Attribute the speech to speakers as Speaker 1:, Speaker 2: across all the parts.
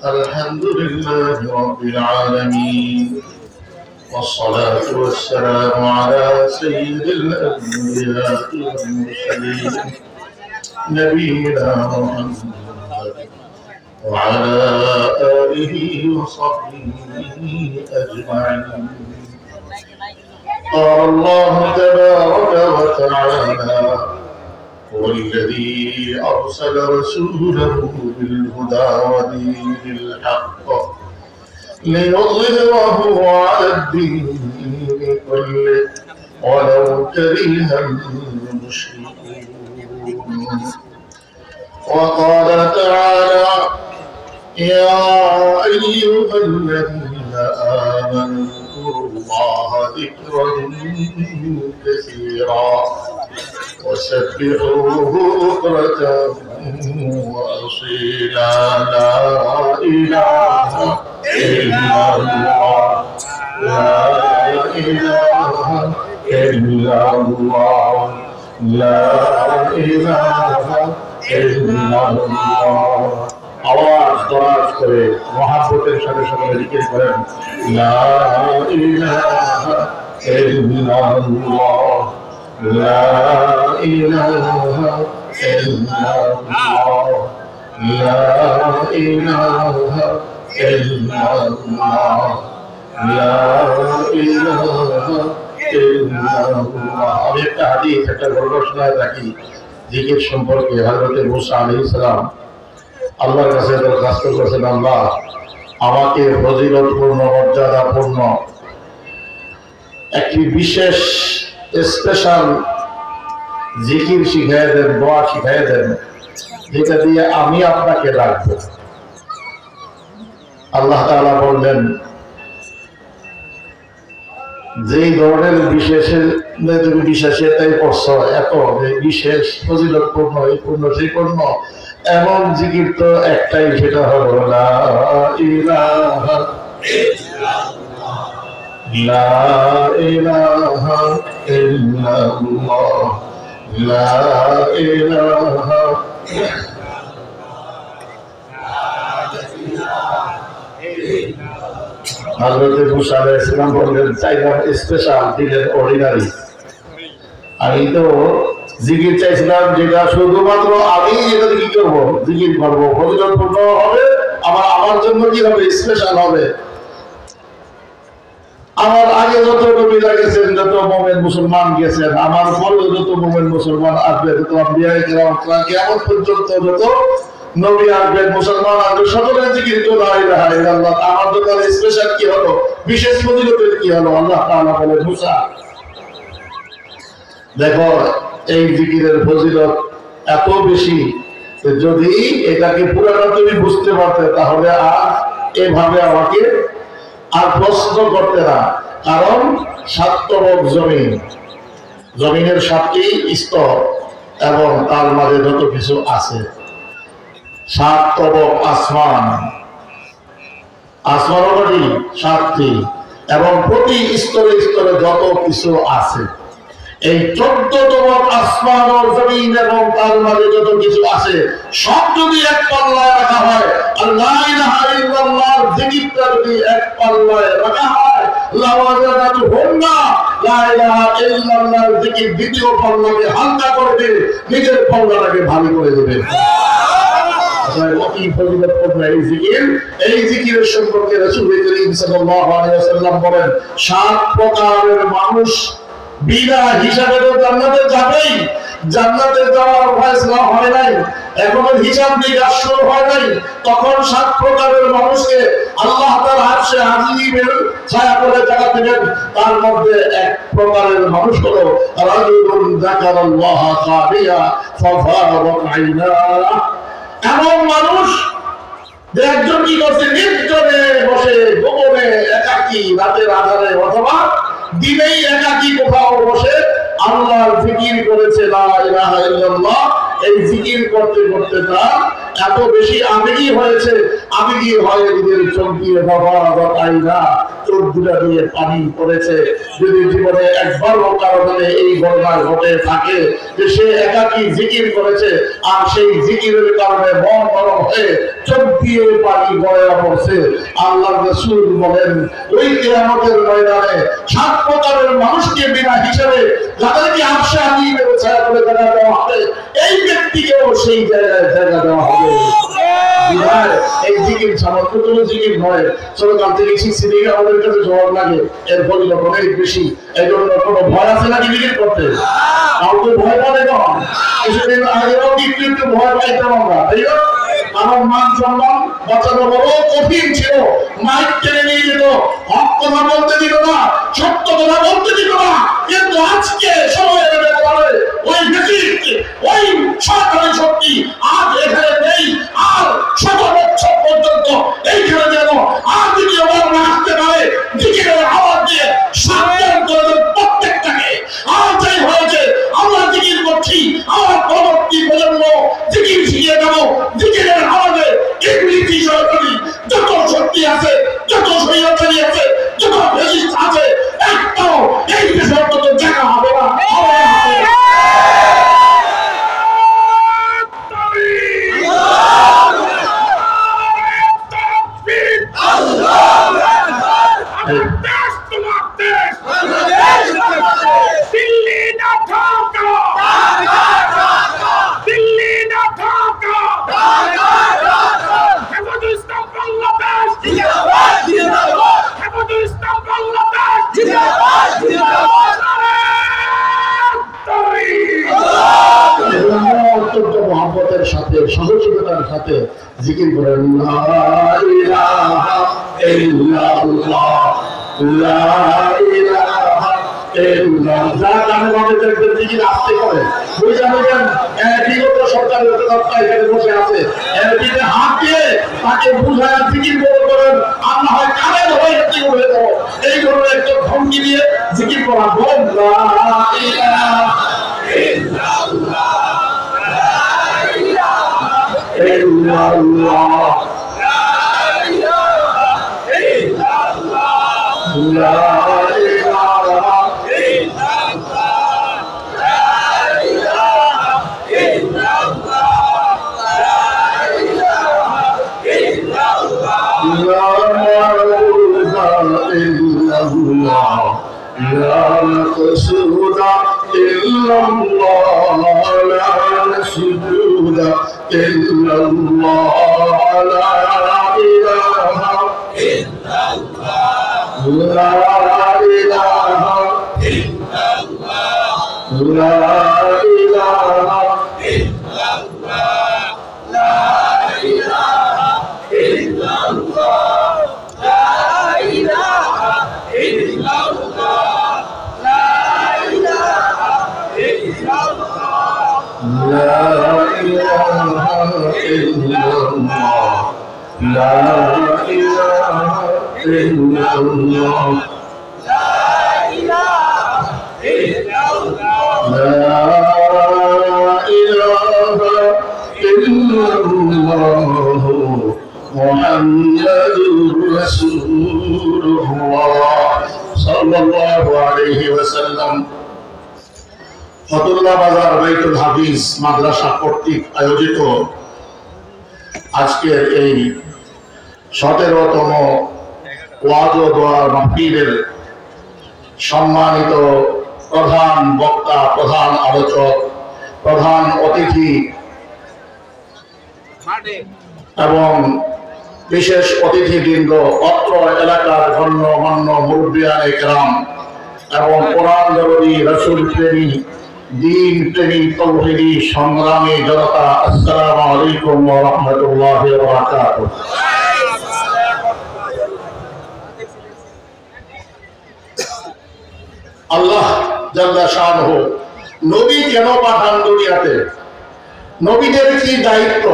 Speaker 1: الحمد لله رب العالمين، والصلاة والسلام على سيد الأنبياء والمرسلين نبينا محمد وعلى آله وصحبه أجمعين. قال الله تبارك وتعالى: هو الذي أرسل رسوله بالهدى ودين الحق ليظهره على الدين كله ولو كره المشركون. وقال تعالى: يا أيها الذين آمنوا اذكروا الله ذكرا كثيرا وسبحوه بكرة وأصيلا. لا إله إلا الله، لا إله إلا الله، لا إله إلا الله। আওয়াজ দরাজ করে মহাব্বতের সাথে সাথে জিকির করেন, লা ইলাহা ইল্লাল্লাহ, লা ইলাহা ইল্লাল্লাহ, লা ইলাহা ইল্লাল্লাহ, লা ইলাহা ইল্লাল্লাহ। আমি একটা হাদিস, একটা গল্প শোনায় থাকি জিকির সম্পর্কে। হযরত মুসা আলাইহিস সালাম আল্লাহর কাছে দরখাস্ত করেছেন, আল্লাহ আমাকে ফজিলতপূর্ণ মর্যাদাপূর্ণ একটি বিশেষ স্পেশাল জিকির শিখাই দেন, দোয়া শিখাই দেন, যেটা দিয়ে আমি আপনাকে রাখবো। আল্লাহ তাআলা বললেন, যেই ধরনের তুমি বিশেষতাই করছো, এত বিশেষ ফজিলতপূর্ণ এই পূর্ণ সেই পূর্ণ এমন জিকির তো একটাই, সেটা হলো লা ইলাহা ইল্লাল্লাহ, লা ইলাহা ইল্লাল্লাহ, লা ইলাহা হযরত মুসা আলাইহিস সালাম বললেন, চাইলাম স্পেশাল, দিলেন অর্ডিনারি। আমি তো জিকির চাইছিলাম যেটা শুধুমাত্র আমি যেটা কি করবো, জিকির করবো, ফজিলতপূর্ণ হবে, আমার জন্য কি হবে, স্পেশাল হবে। আমার আগে যত নবীরা গেছেন, যত মুমিন মুসলমান গেছেন, আমার পরেও যত মুমিন মুসলমান আসবে, যত আম্বিয়া কিরাম কিয়ামত পর্যন্ত যত নবী আসবেন, মুসলমান আসবে, সকলের জিকির তো লা ইলাহা ইল্লাল্লাহ। আমার জন্য স্পেশাল কি হলো, বিশেষ ফজিলতের কি হলো? আল্লাহ তাআলা বলেন, মুসা দেখো এই জিকিরের ফজিলত এত বেশি, যদি এটাকে পুরোটা তুমি বুঝতে পারতে তাহলে আর এভাবে আমাকে আর প্রশ্ন করতে না। কারণ 7 তরফ জমিন, জমিনের 7টি স্তর এবং তার মাঝে যত কিছু আছে, 7 তরফ আসমান, আসমানটি 7টি, এবং প্রতি স্তরে স্তরে যত কিছু আছে, এই 14তম আসমান ও জমিন এবং তার মাঝে যত কিছু আছে, সব যদি এক পাল্লায় রাখা হয়, আর লা ইলাহা ইল্লাল্লাহর জিকিরটা যদি এক পাল্লায় রাখা হয়, লাওয়াজাতুহুন্না, লা ইলাহা ইল্লাল্লাহর জিকির দ্বিতীয় পাল্লাকে হালকা করে দিয়ে নিজের পাল্লাটাকে ভারী করে দেবে। এই জিকিরের সম্পর্কে রাসূল করিম সাল্লাল্লাহু আলাইহি ওয়াসাল্লাম বলেন, 7 প্রকারের মানুষ বিনা হিসাবে তো জান্নাতে যাবেই। জান্নাতে যাওয়ার ফয়সালা হয় নাই, এখনো হিসাব নিকাশ শুরু হয় নাই, তখন 7 প্রকারের মানুষকে আল্লাহ তাআলা আরশে আজিমের ছায়া করে জায়গা দিবেন। তার মধ্যে এক প্রকারের মানুষ হলো রাজুলুন যাকারাল্লাহা খাফিয়া ফাফারাত আইনা। এমন মানুষ যে একজন কি করছে, নির্জনে বসে গোপনে একাকী রাতের আধারে অথবা দিনেই একাকী কোথাও বসে আল্লাহর জিকির করেছে, লা ইলাহা ইল্লাল্লাহ। এই জিকির করতে করতে তার এত বেশি আবেগী হয়েছে, আবেগী হয়ে নিজের চোখ দিয়ে বাবা আইনা চোখ দুটা দিয়ে পানি পড়েছে। যদি জীবনে একবারও কারণে এই ঘটনা ঘটে থাকে যে সে একাকী জিকির করেছে আর সেই জিকিরের কারণে মন নরম হয়ে চোখ দিয়ে পানি বয়া পড়ছে, আল্লাহর রাসূল বলেন ওই কিয়ামতের ময়দানে 7 প্রকারের মানুষকে বিনা হিসাবে যাদেরকে আফসা আলীমের ছায়া করে জায়গা দেওয়া হবে, এই ব্যক্তিকেও সেই জায়গায় জায়গা দেওয়া হবে। এই জিকির সামান্য কোনো জিকির নয়, ছোটকাল থেকে শিখছি দেখে আমাদের কাছে জবাব লাগে, এর ফজিলত অনেক বেশি। এই জন্য কোনো ভয় আছে নাকি জিকির করতে? কাউকে ভয় পাবে না। কিছুদিন আগেও একটু একটু ভয় পাইতাম আমরা, তাই না? আমার মান সম্মান বাঁচানো বড় কঠিন ছিল। মাইক টেনে নিয়ে যেত, হক কথা বলতে দিল না, সত্য কথা বলতে দিল না। কিন্তু আজকে সময়ের ব্যাপারে ওই ব্যক্তিকে ওই সরকারি শক্তি আজ এখানে নেই। আর 7 বছর পর্যন্ত এইখানে যেন আর দ্বিতীয়বার না আসতে পারে, জিকিরের আওয়াজ দিয়ে সাবধান করে দেন প্রত্যেকটাকে। আর যাই হয়েছে আমরা জিকির করছি, আমার পরবর্তী প্রজন্ম জিকির শিখিয়ে দেবো। জিকিরের আওয়াজে ইংরেজি সরকারি যত শক্তি আছে, যত স্বৈরাচারী আছে, যত ফ্যাসিস্ট আছে, একটাও এই দেশের মতো জায়গা হবে না। মহব্বতের সাথে সহযোগিতার সাথে জিকির করেন লা ইলাহা ইল্লাল্লাহ, লা ইলাহা ইল্লাল্লাহ। যারা কানে বামে দেখবেন জিকির আসতে করে, বুঝা বলেন বিগত সরকারের কর্তা এখানে বসে আছে, এমপিতে হাত দিয়ে তাকে বুঝায় জিকির করেন। আমরা হয় কানে ধরে একটি করে দেবো, এই ধরনের একটা ভঙ্গি দিয়ে জিকির করা। বলেন লা ইলাহা ইল্লাল্লাহ, illallah, la ilaha illallah, la ilaha illallah, la ilaha illallah, la ilaha illallah, la ma'buda illallah, la maqsuda illallah, la sujuda illallah, la ilaha illallah, la ilaha illallah, la ilaha illallah, la ilaha illallah, la ilaha illallah, la ilaha illallah, la ilaha illallah, la ilaha illallah, la ilaha illallah, la ilaha illallah, Muhammadur Rasulullah sallallahu alaihi wasallam। Fatullah বাজার বাইতুল হাদিস মাদ্রাসা কর্তৃক আয়োজিত আজকের এই 17তম ওয়াজ ও দোয়া মাহফিলের সম্মানিত প্রধান বক্তা, প্রধান আলোচক, প্রধান অতিথি এবং বিশেষ অতিথিবৃন্দ, অত্র এলাকার গণ্যমান্য মুরব্বিয়ানে কেরাম এবং কোরআন দরদি, রাসূল প্রেমী, দ্বীন প্রেমী, তৌহিদি সংগ্রামী জনতা, আসসালামু আলাইকুম ওয়া রাহমাতুল্লাহি ওয়া বারাকাতুহু। আল্লাহ জাল্লা শানহু নবী কেন পাঠান দুনিয়াতে, নবীদের কি দায়িত্ব,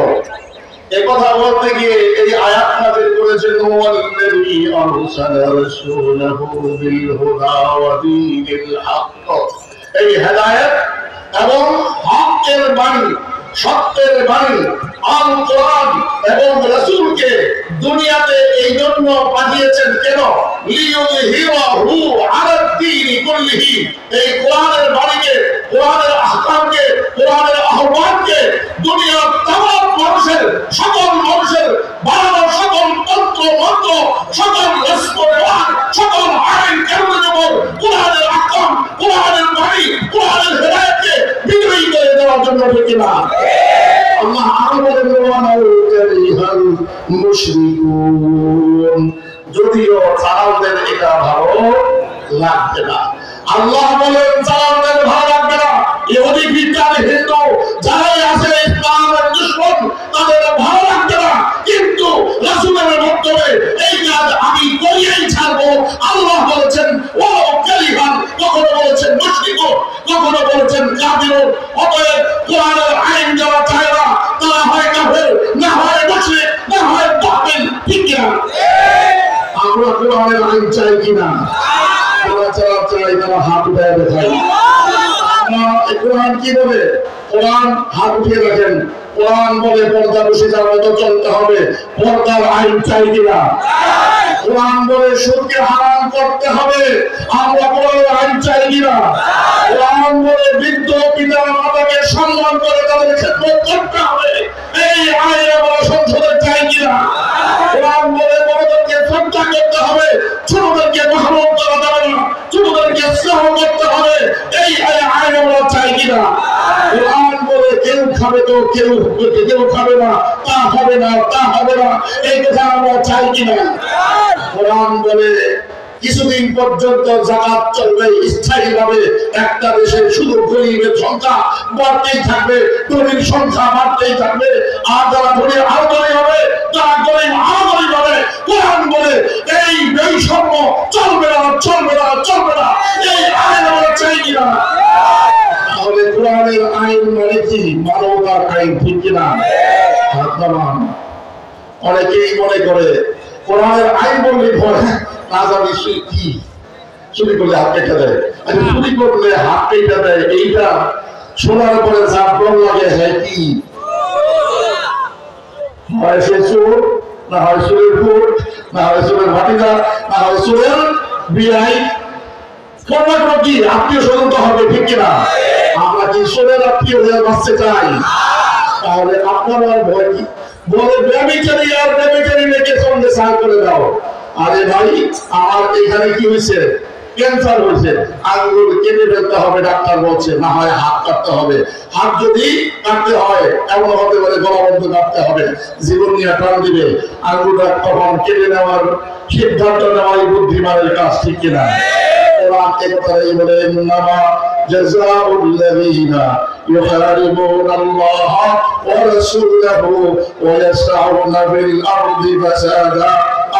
Speaker 1: একথা বলতে গিয়ে এই আয়াত নাযিল করেছেন ওয়াল্লাযী আরসালা রাসূলাহু বিল হুদা ওয়া দীনিল হক। এই হেদায়েত এবং হকের বাণী, সত্যের বাণী, আল কোরআন এবং রাসূল রাসূলকে দুনিয়াতে এই জন্য পাঠিয়েছেন কেন? লিইয়ুযহিরাহু আলাদ দীনি কুল্লিহি। এই কোরআনের বাণীকে, কোরআনের আহকামকে, কোরআনের আহ্বানকে দুনিয়ার तमाम মানুষের, সকল মানুষের বানানো সকল তন্ত্র মন্ত্র, সকল রসম-রেওয়াজ, সকল আইন কানুনের উপর কোরআনের আহকাম, কোরআনের বাণী, কোরআনের হেদায়েতকে বিজয়ী করে দেওয়ার জন্য ঠিক না? আল্লাহ আরো বলেন ওয়ালাউ কারিহাল মুশরিকুন, যদিও সালামদের এটা ভালো লাগবে না। আল্লাহ বলেন সালামদের ভালো লাগবে না। ইহুদি খ্রিস্টান হিন্দু যারাই আছে ইসলামের দুশমন, তাদের ভালো লাগবে না, কিন্তু রাসূলের মাধ্যমে এই কাজ আমি করিয়েই ছাড়বো। আল্লাহ বলেছেন ওয়ালাউ কারিহাল, কখনো বলেছেন মুশরিকুন, কখনো বলেছেন কাফিরুন। অতএব কোরআনের আইন যারা চায় না তারা হয় কাফের, না হয় মুশরিক, না হয় কাফির, ঠিক না? আমরা কোরআনের আইন চাই কিনা? যারা চাই তারা হাত উঠায় দেখাই। কোরআন কি বলে? কোরআন হাত উঠিয়ে রাখেন। কোরআন বলে পর্দা বসে যার মতো চলতে হবে। পর্দার আইন চাই কিনা? কোরআন বলে সুদকে হারাম করতে হবে। আমরা কোরআনের আইন চাই কিনা? কোরআন বলে বৃদ্ধ পিতা মাতাকে সম্মান করে তাদের খেদমত করতে হবে। এই আইন আমরা সংসদে চাই কিনা? কোরআন বলে বড়দেরকে শ্রদ্ধা করতে হবে, ছোটদেরকে মাহরুম করা যাবে না, ছোটদেরকে স্নেহ করতে হবে। এই আইন আমরা চাই কিনা? কোরআন বলে কেউ খাবে তো কেউ খাবে না, তা হবে না, তা হবে না, এই কথা আমরা চাই কিনা? কোরআন বলে কিছুদিন পর্যন্ত যাকাত চলবে স্থায়ীভাবে। একটা দেশে শুধু গরিবের সংখ্যা বাড়তেই থাকবে, ধনীর সংখ্যা বাড়তেই থাকবে, আর যারা ধনী আরো ধনী হবে, যারা গরিব আরো গরিব হবে। কোরআন বলে এই বৈষম্য চলবে না, চলবে না, চলবে না। এই আইন আমরা চাই কিনা? তাহলে কোরআনের আইন মানে কি? মানবতার আইন, ঠিক কিনা? অনেকেই মনে করে কোরআনের আইন বললে ভয়, না জানি কি চুরি করলে হাত কেটে দেয়, চুরি করলে হাত কেটে দেয়। এইটা শোনার পরে যা বল লাগে, হ্যাঁ কি হয়? সে চোর, না হয় চোরের ভোট, না হয় চোরের ভাটিদা, না হয় চোরের বিআই, কোনো কি আত্মীয় স্বজন তো হবে, ঠিক কিনা? আমরা কি চোরের আত্মীয় হয়ে বাঁচতে চাই? তাহলে আপনার আর ভয় কি? বলে ব্যভিচারী আর ব্যভিচারী মেয়েকে সঙ্গে সাহায্য করে দাও। আরে ভাই, আমার এখানে কি হয়েছে? ক্যান্সার হয়েছে, আঙ্গুল কেটে ফেলতে হবে ডাক্তার বলছে, না হয় হাত কাটতে হবে। হাত যদি কাটতে হয় এমন হতে পারে গলা বন্ধ কাটতে হবে, জীবন নিয়ে প্রাণ দিবে, আঙ্গুলটা তখন কেটে নেওয়ার সিদ্ধান্ত নেওয়াই বুদ্ধিমানের কাজ, ঠিক কিনা? কোরআন একথাই বলে ইন্নামা জাযাউল লাযীনা ইউহারিবুনা আল্লাহ ওয়া রাসূলাহু ওয়া ইয়াসআউনা ফিল আরদি ফাসাদা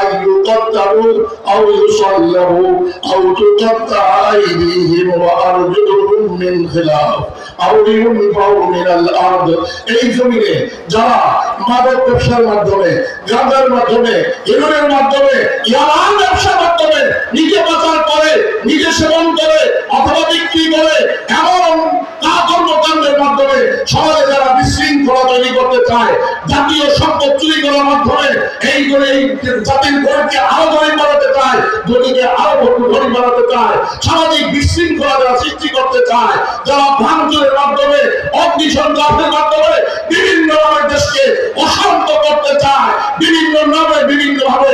Speaker 1: أن يقتلوا أو يصلبوا أو تقطع أيديهم وأرجلهم من خلاف أو ينفوا من الأرض। এই জমিনে যারা মাদক ব্যবসার মাধ্যমে, গাঁজার মাধ্যমে, হেরোইনের মাধ্যমে, ইয়াবার ব্যবসার মাধ্যমে নিজে পাচার করে, নিজে সেবন করে অথবা বিক্রি করে, এমন কর্মকাণ্ডের মাধ্যমে সমাজে যারা বিশৃঙ্খলা তৈরি করতে চায়, জাতীয় সম্পদ চুরি করার মাধ্যমে এই করে এই জাতির গরিবকে আরো গরিব বানাতে চায়, ধনীকে আরো গরিব বানাতে চায়, সামাজিক বিশৃঙ্খলা যারা সৃষ্টি করতে চায়, যারা ভাঙচুরের মাধ্যমে, অগ্নিসংযোগের মাধ্যমে বিভিন্ন নামে দেশকে অশান্ত করতে চায়, বিভিন্ন নামে বিভিন্ন ভাবে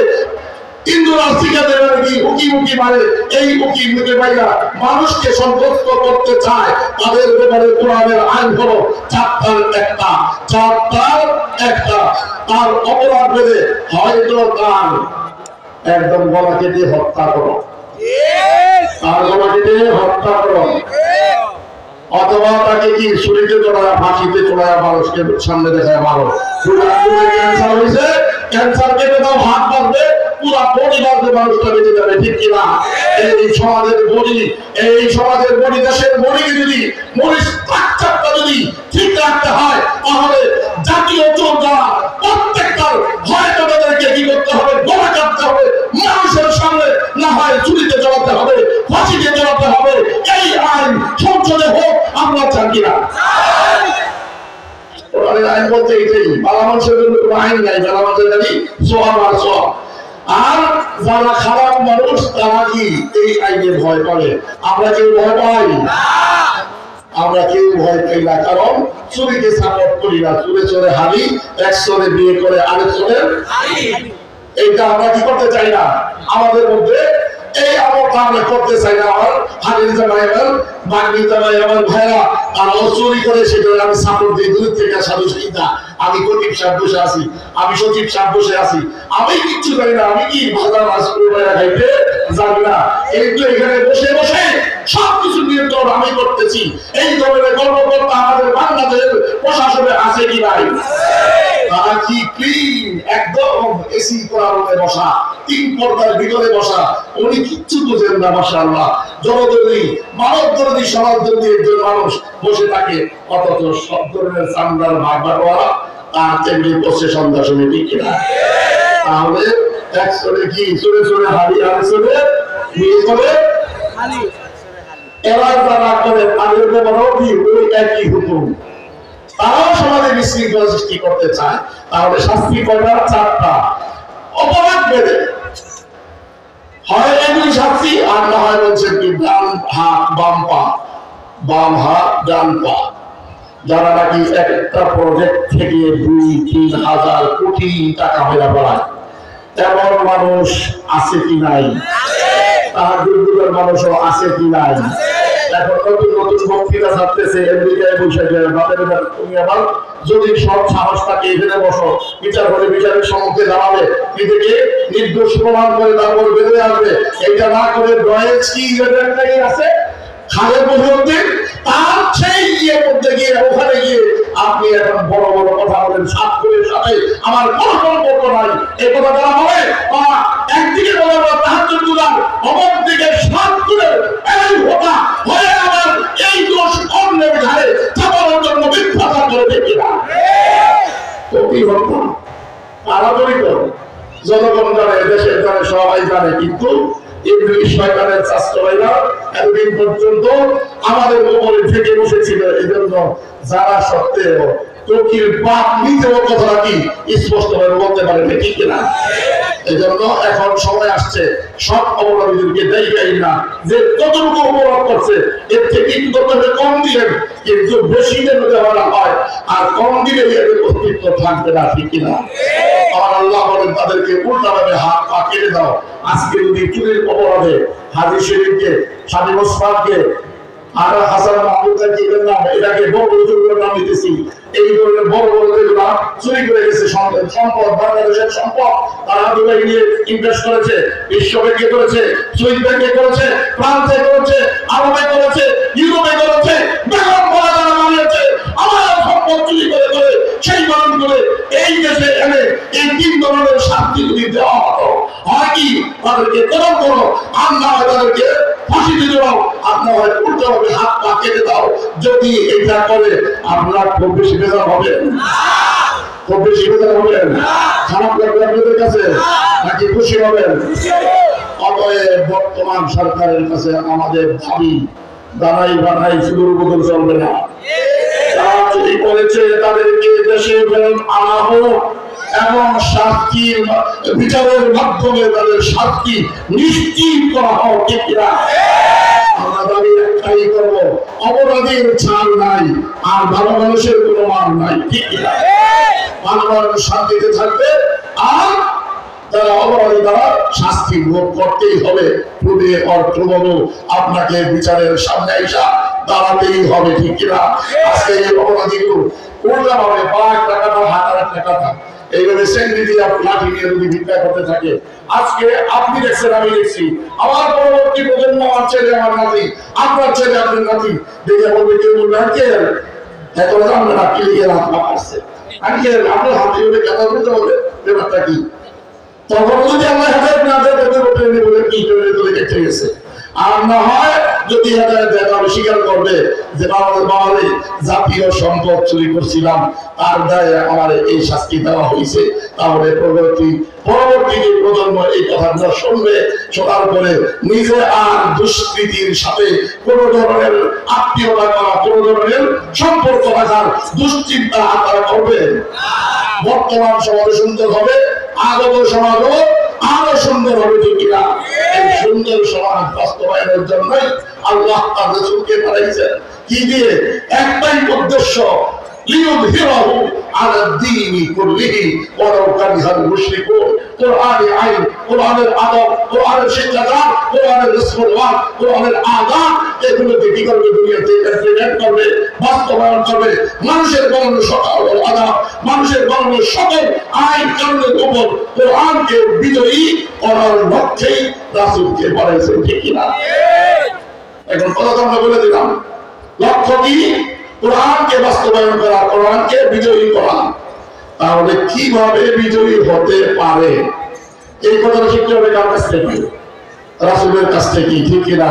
Speaker 1: মানুষকে সন্তুষ্ট করতে চায়, তাদের ব্যাপারে কোরআনের আইন হলো চারটার একটা। তার অপরাধ বেঁধে হয়তো তার একদম গলা কেটে হত্যা করো, তার গলা কেটে হত্যা করো, অথবা তাকে কি ছুরিতে চড়ায়, ফাঁসিতে চড়ায়, মানুষকে সামনে দেখায় মারো। ক্যান্সার হয়েছে, ক্যান্সার কেটে দাও, হাত বাঁধবে, পুরা বডি বাঁধবে, মানুষটা বেঁচে যাবে, ঠিক কিনা? এই সমাজের বডি, এই সমাজের বডি, দেশের বডিকে যদি বডি স্ট্রাকচারটা যদি ঠিক রাখতে হয়, তাহলে জাতীয় চোর যারা প্রত্যেকটার হয়তো তাদেরকে কি করতে হবে? গলা কাটতে হবে, মানুষের সামনে না হয় চুরিতে চড়াতে হবে, ফাঁসিতে চড়াতে হবে। এই আইন সংসদে হোক, আমরা চাই কিনা? কোরআনের আইন বলতে এটাই, ভালো মানুষের জন্য কোনো আইন নাই, ভালো মানুষের খালি সওয়াব আর সওয়াব। আর যারা খারাপ মানুষ তারা কি এই আইনে ভয় করে? আমরা কেউ ভয় পাই না, আমরা কেউ ভয় পাই না, কারণ চুরিকে সাপোর্ট করি না। চুরে চোরে হারি, এক চোরে বিয়ে করে আরেক চোরে এইটা আমরা কি করতে চাই না। আমাদের মধ্যে এই আমলটা আমরা করতে চাই না। আমার হারির জামাই আমার বাগনির জামাই আমার ভাইরা আর চুরি করে সেটা আমি সাপোর্ট দিই দূর থেকে। সাধু চিন্তা আমি কতিব সাহেব বসে আছি, আমি সচিব সাহেব বসে আছি, আমি কিচ্ছু জানি না, আমি কি ভাজা মাছ করে খাইতে জানি না, কিন্তু এখানে বসে বসে সবকিছু নিয়ন্ত্রণ আমি করতেছি। এই ধরনের কর্মকর্তা আমাদের বাংলাদেশের প্রশাসনে আছে কি নাই? তারা কি ক্লিন একদম এসি করা রুমে বসা, তিন পর্দার ভিতরে বসা, উনি কিচ্ছু বুঝেন না। মাশাআল্লাহ, জনদরদি মানবদরদি সমাজদরদি একজন মানুষ বসে থাকে, অথচ সব ধরনের চামড়ার ভাগ বাটোয়ারা তার টেবিলে বসে সন্ধ্যা সময়, ঠিক কিনা? তাহলে এক চলে কি চলে চলে হারি আর চলে বিয়ে করে এরা যারা করে তাদের ব্যাপারেও কি ওই একই হুকুম। তারাও সমাজে বিশৃঙ্খলা সৃষ্টি করতে চায়। তাহলে শাস্তি কয়টা? 4টা। অপরাধ বেঁধে হয় এগুলি শাস্তি, আর না হয় বলছে কি ডান হাত বাম পা, বাম হাত ডান পা। যারা নাকি একটা প্রজেক্ট থেকে 2-3 হাজার কোটি টাকা মেলা পড়ায়, এমন মানুষ আছে কি নাই? তার দুর্যোগের মানুষও আছে কি নাই? এখন নতুন নতুন বক্তৃতা ছাড়তেছে আমেরিকায় বসে যায়, তুমি আবার যদি সব সাহস থাকে এখানে বসো, বিচার করে বিচারের সম্মুখে দাঁড়াবে, নিজেকে নির্দোষ প্রমাণ করে তারপর বেরোয় আসবে। এটা না করে ডয়েচকি আছে খালের মধ্যে তার সেই ইয়ে করতে গিয়ে ওখানে গিয়ে আপনি এখন বড় বড় কথা বলেন, ছাত্রের সাথে আমার কোনো সম্পর্ক নাই, এই কথা বলা হবে। একদিকে বলা তাহাজ্জুদ গুলার, অপরদিকে ছাত্রের এই হোতা হয়ে আমার এই দোষ অন্যের ঘাড়ে চাপানোর জন্য মিথ্যাচার করে দেখি না। তো কি হতো? আলাদরই তো জনগণ জানে, দেশের জানে, সবাই জানে, কিন্তু ইবলিস শয়তানের চাস্তরাইরা এতদিন পর্যন্ত আমাদের উপরে থেকে বসেছিল। এজন্য যারা সত্ত্বেও তকির বাপ নিজেও কথাটা কি স্পষ্টভাবে বলতে পারে, ঠিক কিনা? এজন্য এখন সময় আসছে সব অপরাধীদেরকে দেখাই না যে কতটুকু অপরাধ করছে, এর থেকে কিন্তু কম দিলেন, কিন্তু বেশি দেওয়া হয়, আর কম দিলে এদের অস্তিত্ব থাকবে না, ঠিক কিনা? আমার আল্লাহ বলেন তাদেরকে উল্টাভাবে হাত পা কেটে দাও। আজকে যদি চুরির অপরাধে হাজী শরীফকে, শামীম ওসমানকে, আর হাসান মাহমুদকে নাম এটাকে বড় বড় নাম দিতেছি, এই ধরনের বড় বড় যেগুলা চুরি করে গেছে সম্পদ, বাংলাদেশের সম্পদ তারা দুবাই নিয়ে ইনভেস্ট করেছে, বিশ্বব্যাংকে করেছে, সুইস ব্যাংকে করেছে, ফ্রান্সে করেছে, আরবে করেছে, ইউরোপে করেছে, বেগম পরাজারা বানিয়েছে। আমার সম্পদ চুরি করে করে সেই মানুষ করে এই দেশে এনে এই 3 ধরনের শাস্তি যদি দেওয়া হতো, হয় কি তাদেরকে তদন্ত করো, আর না হয় তাদেরকে ফাঁসি দিয়ে দাও, আর না হয় উল্টোভাবে হাত পা কেটে দাও। যদি এটা করে আপনার খুব বেশি বেজার হবেন, খুব বেশি বেজার হবেন, খারাপ লাগবে আপনাদের কাছে নাকি খুশি হবেন? অতএব বর্তমান সরকারের কাছে আমাদের দাবি, দাঁড়াই বানাই শুধুর বদল চলবে না। তারা যদি করেছে তাদেরকে দেশে ফেরত আনা হোক এবং শাস্তির বিচারের মাধ্যমে তাদের শাস্তি নিশ্চিত করা হোক, ঠিক কিনা? আমরা দাবি একটাই করবো, অপরাধীর ছাড় নাই আর ভালো মানুষের কোনো মান নাই, ঠিক কিনা? ভালো মানুষ শান্তিতে থাকবে আর যারা অপরাধী তারা শাস্তি ভোগ করতেই হবে। পূর্বে অর্থ বলো আপনাকে বিচারের সামনে এসা দাঁড়াতেই হবে, ঠিক কিনা? আজকে এই অপরাধীগুলো উল্টা হবে, 5 টাকাটা হাজার টাকা এইভাবে সেন্ডি দিয়ে লাঠি নিয়ে যদি ভিক্ষা করতে থাকে। আজকে আপনি দেখছেন, আমি দেখছি, আমার পরবর্তী প্রজন্ম, আমার ছেলে, আমার নাতি, আপনার ছেলে, আপনার নাতি দেখে বলবে, কেউ বলবে আঙ্কেল এখন জানবে না কি লিখে হাত পা আসছে, আঙ্কেল আপনার হাতে বলে কথা বলতে হবে, ব্যাপারটা কি? তখন যদি আমার হাতে না দেয় বলে কি করে কেটে গেছে, আর না হয় যদি হেদায়েত দেয় তাহলে স্বীকার করবে যে বাবারে জাতীয় সম্পদ চুরি করছিলাম, তার দায়ে আমার এই শাস্তি দেওয়া হয়েছে। তাহলে পরবর্তী প্রজন্ম এই কথাটা শুনবে, শোনার পরে নিজে আর দুষ্কৃতির সাথে কোন ধরনের আত্মীয়তা করা, কোন ধরনের সম্পর্ক রাখার দুশ্চিন্তা তারা করবে। বর্তমান সমাজ সুন্দর হবে, আগত সমাজও আরো সুন্দর হবে, ঠিক কিনা? এই সুন্দর সমাজ বাস্তবায়নের জন্যই আল্লাহ তার রাসূলকে পাঠাইছেন। কি দিয়ে? একটাই উদ্দেশ্য, লিইয়ুযহিরাহু আলা দ্বীনি কুল্লিহি ওয়ালাউ কারিহাল মুশরিকুন। কোরআনের আইন, কোরআনের আদব, কোরআনের শিক্ষাদান, কোরআনের রাসূলওয়াহ, কোরআনের আদাব, এগুলোকে কি করবে? দুনিয়াতে ইমপ্লিমেন্ট করবে, বাস্তবায়ন করবে। মানুষের বানানো সকল আদাব, মানুষের বানানো সকল আইন কানুনের উপর কোরআনকে বিজয়ী করার লক্ষ্যেই রাসূলকে পাঠাইছেন, ঠিক কিনা? এখন কথা আমরা বলে দিলাম, লক্ষ্য কি? কোরআনকে বাস্তবায়ন করা, কোরআনকে বিজয়ী করা। তাহলে কিভাবে বিজয়ী হতে পারে? এই কথাটা শিখতে হবে কার কাছ থেকে? রাসূলের কাছ থেকে, ঠিক কিনা?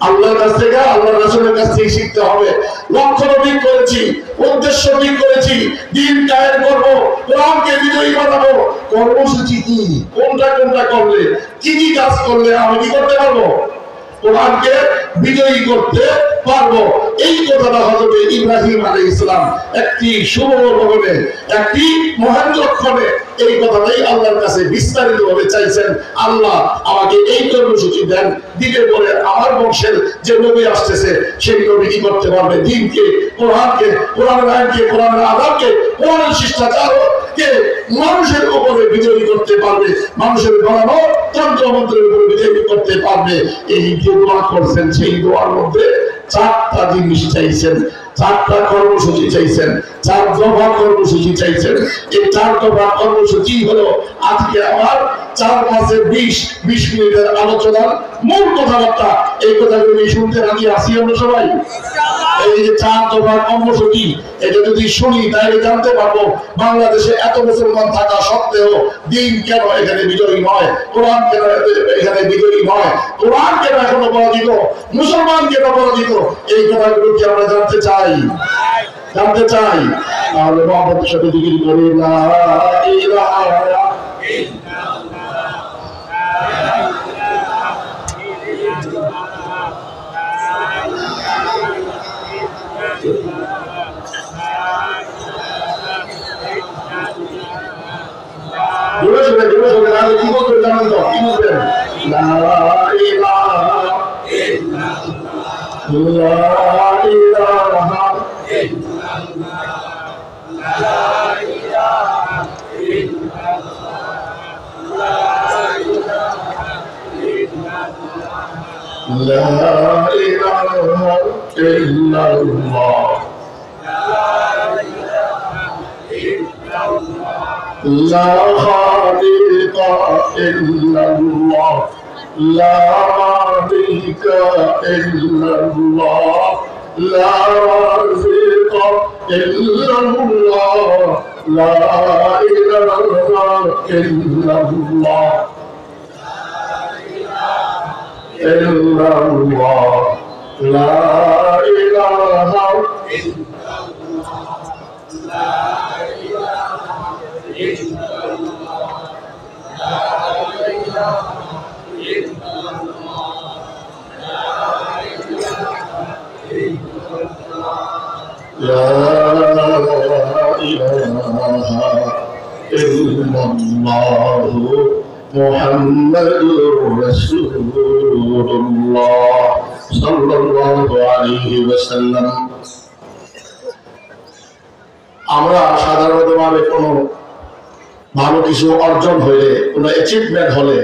Speaker 1: আল্লাহর কাছ থেকে, আল্লাহর রাসূলের কাছ থেকে শিখতে হবে। লক্ষ্য ঠিক করেছি, উদ্দেশ্য ঠিক করেছি, দ্বীন কায়েম করব, কোরআনকে বিজয়ী বানাবো। কর্মসূচি কি? কোনটা কোনটা করলে, কি কি কাজ করলে আমি কি করতে পারবো? কোরআনকে বিজয়ী করতে পারবো। এই কথাটা হযরত ইব্রাহিম আলাইহিস সালাম একটি শুভ ভবনে, একটি মহেন্দ্রক্ষণে এই কথাটাই আল্লাহর কাছে বিস্তারিতভাবে চাইছেন, আল্লাহ আমাকে এই কর্মসূচি দেন, দিলে পরে আমার বংশের যে নবী আসতেছে সেই নবী কি করতে পারবে? দ্বীনকে, কোরআনকে, কোরআনের আইনকে, কোরআনের আদবকে, কোরআনের শিষ্টাচারকে মানুষের উপরে বিজয়ী করতে পারবে, মানুষের বানানো তন্ত্রমন্ত্রের উপরে বিজয়ী করতে পারবে। এই যে দোয়া করছেন, সেই দোয়ার মধ্যে চারটা জিনিস চাইছেন, চারটা কর্মসূচি চাইছেন, 4 দফা কর্মসূচি চাইছেন। এই 4 দফা কর্মসূচি হলো আজকে আমার 4-5-20 মিনিটের আলোচনার মূল কথাবার্তা। এই কথাগুলি শুনতে রাজি আছি আমরা সবাই। এই যে 4 দফা কর্মসূচি, এটা যদি শুনি তাহলে জানতে পারবো বাংলাদেশে এত মুসলমান থাকা সত্ত্বেও দ্বীন কেন এখানে বিজয়ী নয়, কোরআন কেন এখানে বিজয়ী নয়, কোরআন কেন এখনো পরাজিত, মুসলমান কেন পরাজিত। এই কথাগুলো কি আমরা জানতে চাই? জানতে চাই। তাহলে মহব্বতের সাথে জিকির করি, লা ইলাহা কি বলবেন জানেন তো? কি বলবেন? লা ইলাহা ইল্লাল্লাহ, লা ইলাহা ইল্লাল্লাহ, লা ইলাহা ইল্লাল্লাহ, লা ইলাহা ইল্লাল্লাহ, লা ইলাহা ইল্লাল্লাহ, لا خالق إلا الله، لا مالك إلا الله، لا رازق إلا الله، لا إله إلا الله، إلا الله، لا إله إلا الله، لا لا إله إلا الله محمد رسول الله صلى الله عليه وسلم। আমরা সাধারণতভাবে কোনো ভালো কিছু অর্জন হলে, কোনো অ্যাচিভমেন্ট হলে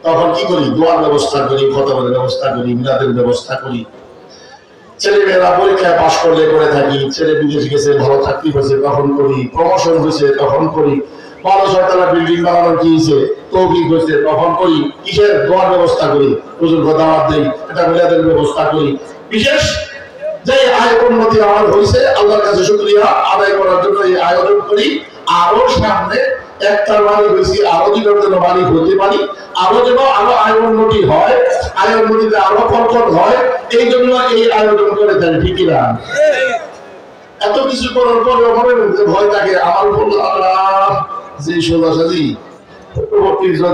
Speaker 1: তখন কি করি? দোয়ার ব্যবস্থা করি, খতমের ব্যবস্থা করি, মিলাদের ব্যবস্থা করি। ছেলেমেয়েরা পরীক্ষায় পাশ করলে করে থাকি, ছেলে বিদেশ গেছে, ভালো চাকরি হয়েছে তখন করি, প্রমোশন হয়েছে তখন করি, 12-6 বিল্ডিং বানানোর কি হয়েছে, তৌফিক হয়েছে তখন করি। কিসের? দোয়ার ব্যবস্থা করি, হুজুরকে দাওয়াত দেই, এটা মিলাদের ব্যবস্থা করি। বিশেষ যে আয় উন্নতি আমার হয়েছে, আল্লাহর কাছে শুকরিয়া আদায় করার জন্য এই আয়োজন করি। আরো সামনে একটার মালিক হয়েছি, আরো দুটার জন্য মালিক হতে পারি, আরো যেন আরো আয়োন্নতি হয়, আয়োন্নতিতে আরো কর্কট হয়, এই জন্য এই আয়োজন করে দেন, ঠিক না? এত কিছু করার পরে মনের মধ্যে ভয় থাকে, আমার বলল আল্লাহ যে সোজাসাজি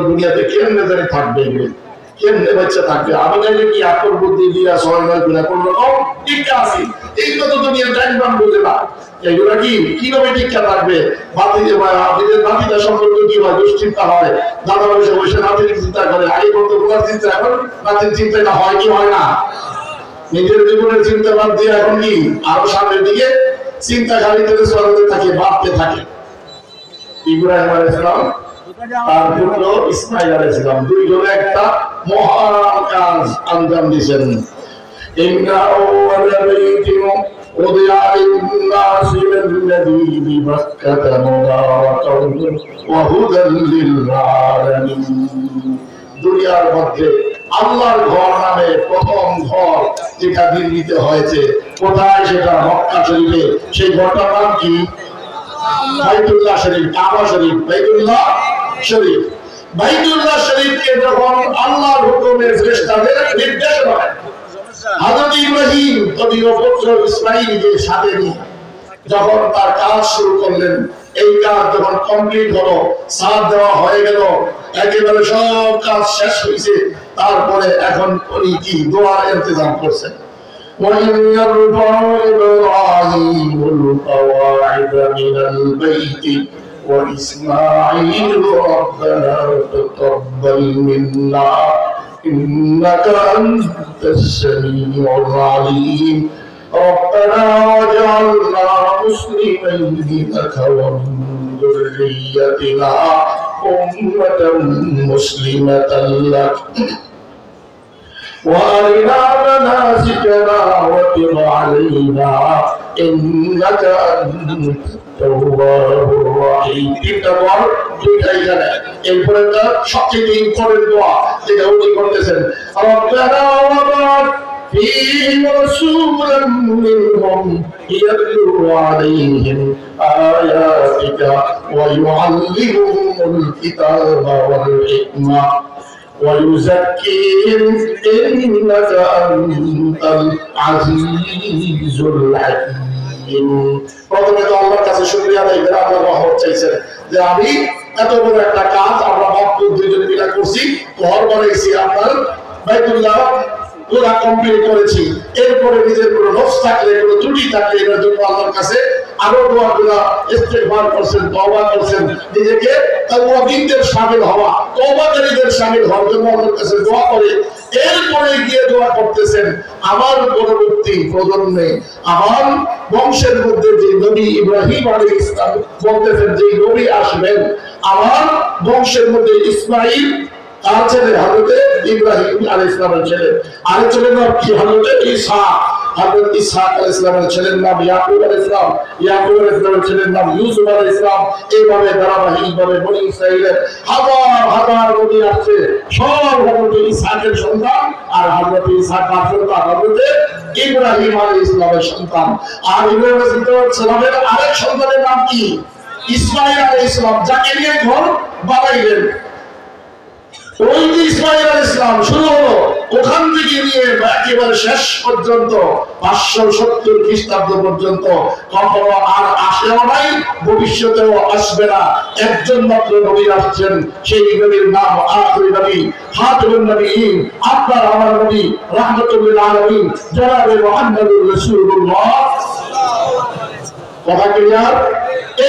Speaker 1: দুনিয়াতে কেমনে জানি থাকবে, কেমনে বাচ্চা থাকবে, আমি চাইলে কি আকর বুদ্ধি দিয়া 6-9 গুণা করলো টিকা আছি, এই কত দুনিয়ার টাইম বাম বুঝে না, এগুলা কি কিভাবে টিকা থাকবে? নাতিদের সম্পর্কে কি হয়, দুশ্চিন্তা হয়, দাদা বসে বসে নাতির চিন্তা করে, আগে বলতো বোকার চিন্তা, এখন নাতির চিন্তাটা হয় কি হয় না? নিজের জীবনের চিন্তা বাদ দিয়ে এখন কি আরো সামনের দিকে চিন্তা খালি করে চলতে থাকে, ভাবতে থাকে। ইব্রাহিম আলাইহিস সালাম তার পুত্র ইসমাঈল আলাইহিস সালাম দুইজনে একটা মহান কাজ আঞ্জাম দিয়েছেন। ইন্না আউওয়ালা বাইতিন উদিআ লিন-নাসি আল্লাযী বিবাক্কাতা মুবারাকান ওয়া হুদাল লিল-আলামিন। দুনিয়ার মধ্যে আল্লাহর ঘর নামে প্রথম ঘর যেটা নির্মিত হয়েছে, কোথায়? সেটা মক্কা শরীফে। সেই ঘরটার নাম কি? বাইতুল্লাহ শরীফ, কাবা শরীফ, বাইতুল্লাহ শরীফ। বাইতুল্লাহ শরীফকে যখন আল্লাহর হুকুমে ফেরেশতাদের নির্দেশ হয়, হযরত ইব্রাহিম তদীয় পুত্র ইসমাঈলকে সাথে নিয়ে যখন তার কাজ শুরু করলেন, এই কাজ যখন কমপ্লিট হলো, সাথ দেওয়া হয়ে গেল, একেবারে সব কাজ শেষ হয়েছে, তারপরে এখন উনি কি দোয়ার ইন্তজাম করছেন। وَإِذْ يَرْفَعُ إِبْرَاهِيمُ الْقَوَاعِدَ مِنَ الْبَيْتِ وَإِسْمَاعِيلُ رَبَّنَا تَقَبَّلْ مِنَّا إِنَّكَ أَنتَ السَّمِيعُ الْعَلِيمُ رَبَّنَا وَاجْعَلْنَا مُسْلِمَيْنِ لَكَ وَمِنْ ذُرِّيَّتِنَا أُمَّةً مُسْلِمَةً لَكَ وَأَرِنَا مَنَاسِكَنَا وَتُبْ عَلَيْنَا إِنَّكَ أَنتَ التَّوَّابُ الرَّحِيمُ। তিনটা দোয়া দুইটাই জানে। এরপরে তার সবচেয়ে ইম্পর্টেন্ট দোয়া যেটা উনি করতেছেন, রব্বানা ওয়াবা'থ ফীহিম রাসূলাম মিনহুম ইয়াতলু আলাইহিম আয়াতিকা ওয়া ইউআল্লিমুহুমুল কিতাবা ওয়াল হিকমা ويزكيهم إنك أنت العزيز الحكيم। প্রথমে তো আল্লাহর কাছে শুকরিয়া আদায় করে আল্লাহর রহমত চাইছেন যে আমি এত বড় একটা কাজ আমরা বাপ্পু দুইজনে মিলে করছি, ঘর বানাইছি, আপনার বাইতুল্লাহ পুরা কমপ্লিট করেছি। এরপরে নিজের কোনো নকশ থাকলে, কোনো ত্রুটি থাকলে এটার জন্য আল্লাহর কাছে আরো দোয়া ইস্তেগফার করছেন, তওবা করছেন, নিজেকে তাওয়াবিনদের শামিল হওয়া, তওবাকারীদের শামিল হওয়ার জন্য আল্লাহর কাছে দোয়া করে এরপরে গিয়ে দোয়া করতেছেন আমার পরবর্তী প্রজন্মে, আমার বংশের মধ্যে যে নবী ইব্রাহিম আলাইহিস সালাম বলতেছেন যে নবী আসবেন, আমার বংশের মধ্যে ইসমাঈল তার ছেলে হযরত ইব্রাহিম আলাইহিস সালামের ছেলে, আরেক ছেলের নাম কি? হযরত ঈসা। হযরত ইসহাক আলাইহিস সালামের ছেলের নাম ইয়াকুব আলাইহিস সালাম, ইয়াকুব আলাইহিস সালামের ছেলের নাম ইউসুফ আলাইহিস সালাম। এইভাবে ধারাবাহিকভাবে বনি ইসরাঈলের হাজার হাজার নবী আসছে, সব হযরত ইসহাকের সন্তান, আর হযরত ইসহাক সন্তান হযরত ইব্রাহিম আলাইহিস সালামের সন্তান। আর ইব্রাহিম আলাইহিস সালামের আরেক সন্তানের নাম কি? ইসমাঈল আলাইহিস সালাম, যাকে নিয়ে ঘর বানাইলেন। ওই যে ইসমাঈল আলাইহিস সালাম শুরু হলো, ওখান থেকে নিয়ে একেবারে শেষ পর্যন্ত 570 খ্রিস্টাব্দ পর্যন্ত কখনো আর আসেও নাই, ভবিষ্যতেও আসবে না। একজন মাত্র নবী আসছেন, সেই নবীর নাম আখির নবী, খাতামুন নবিয়্যিন, আপনার আমার নবী রাহমাতুল লিল আলামিন জনাবে মুহাম্মদুর রাসূলুল্লাহ। কথা ক্লিয়ার?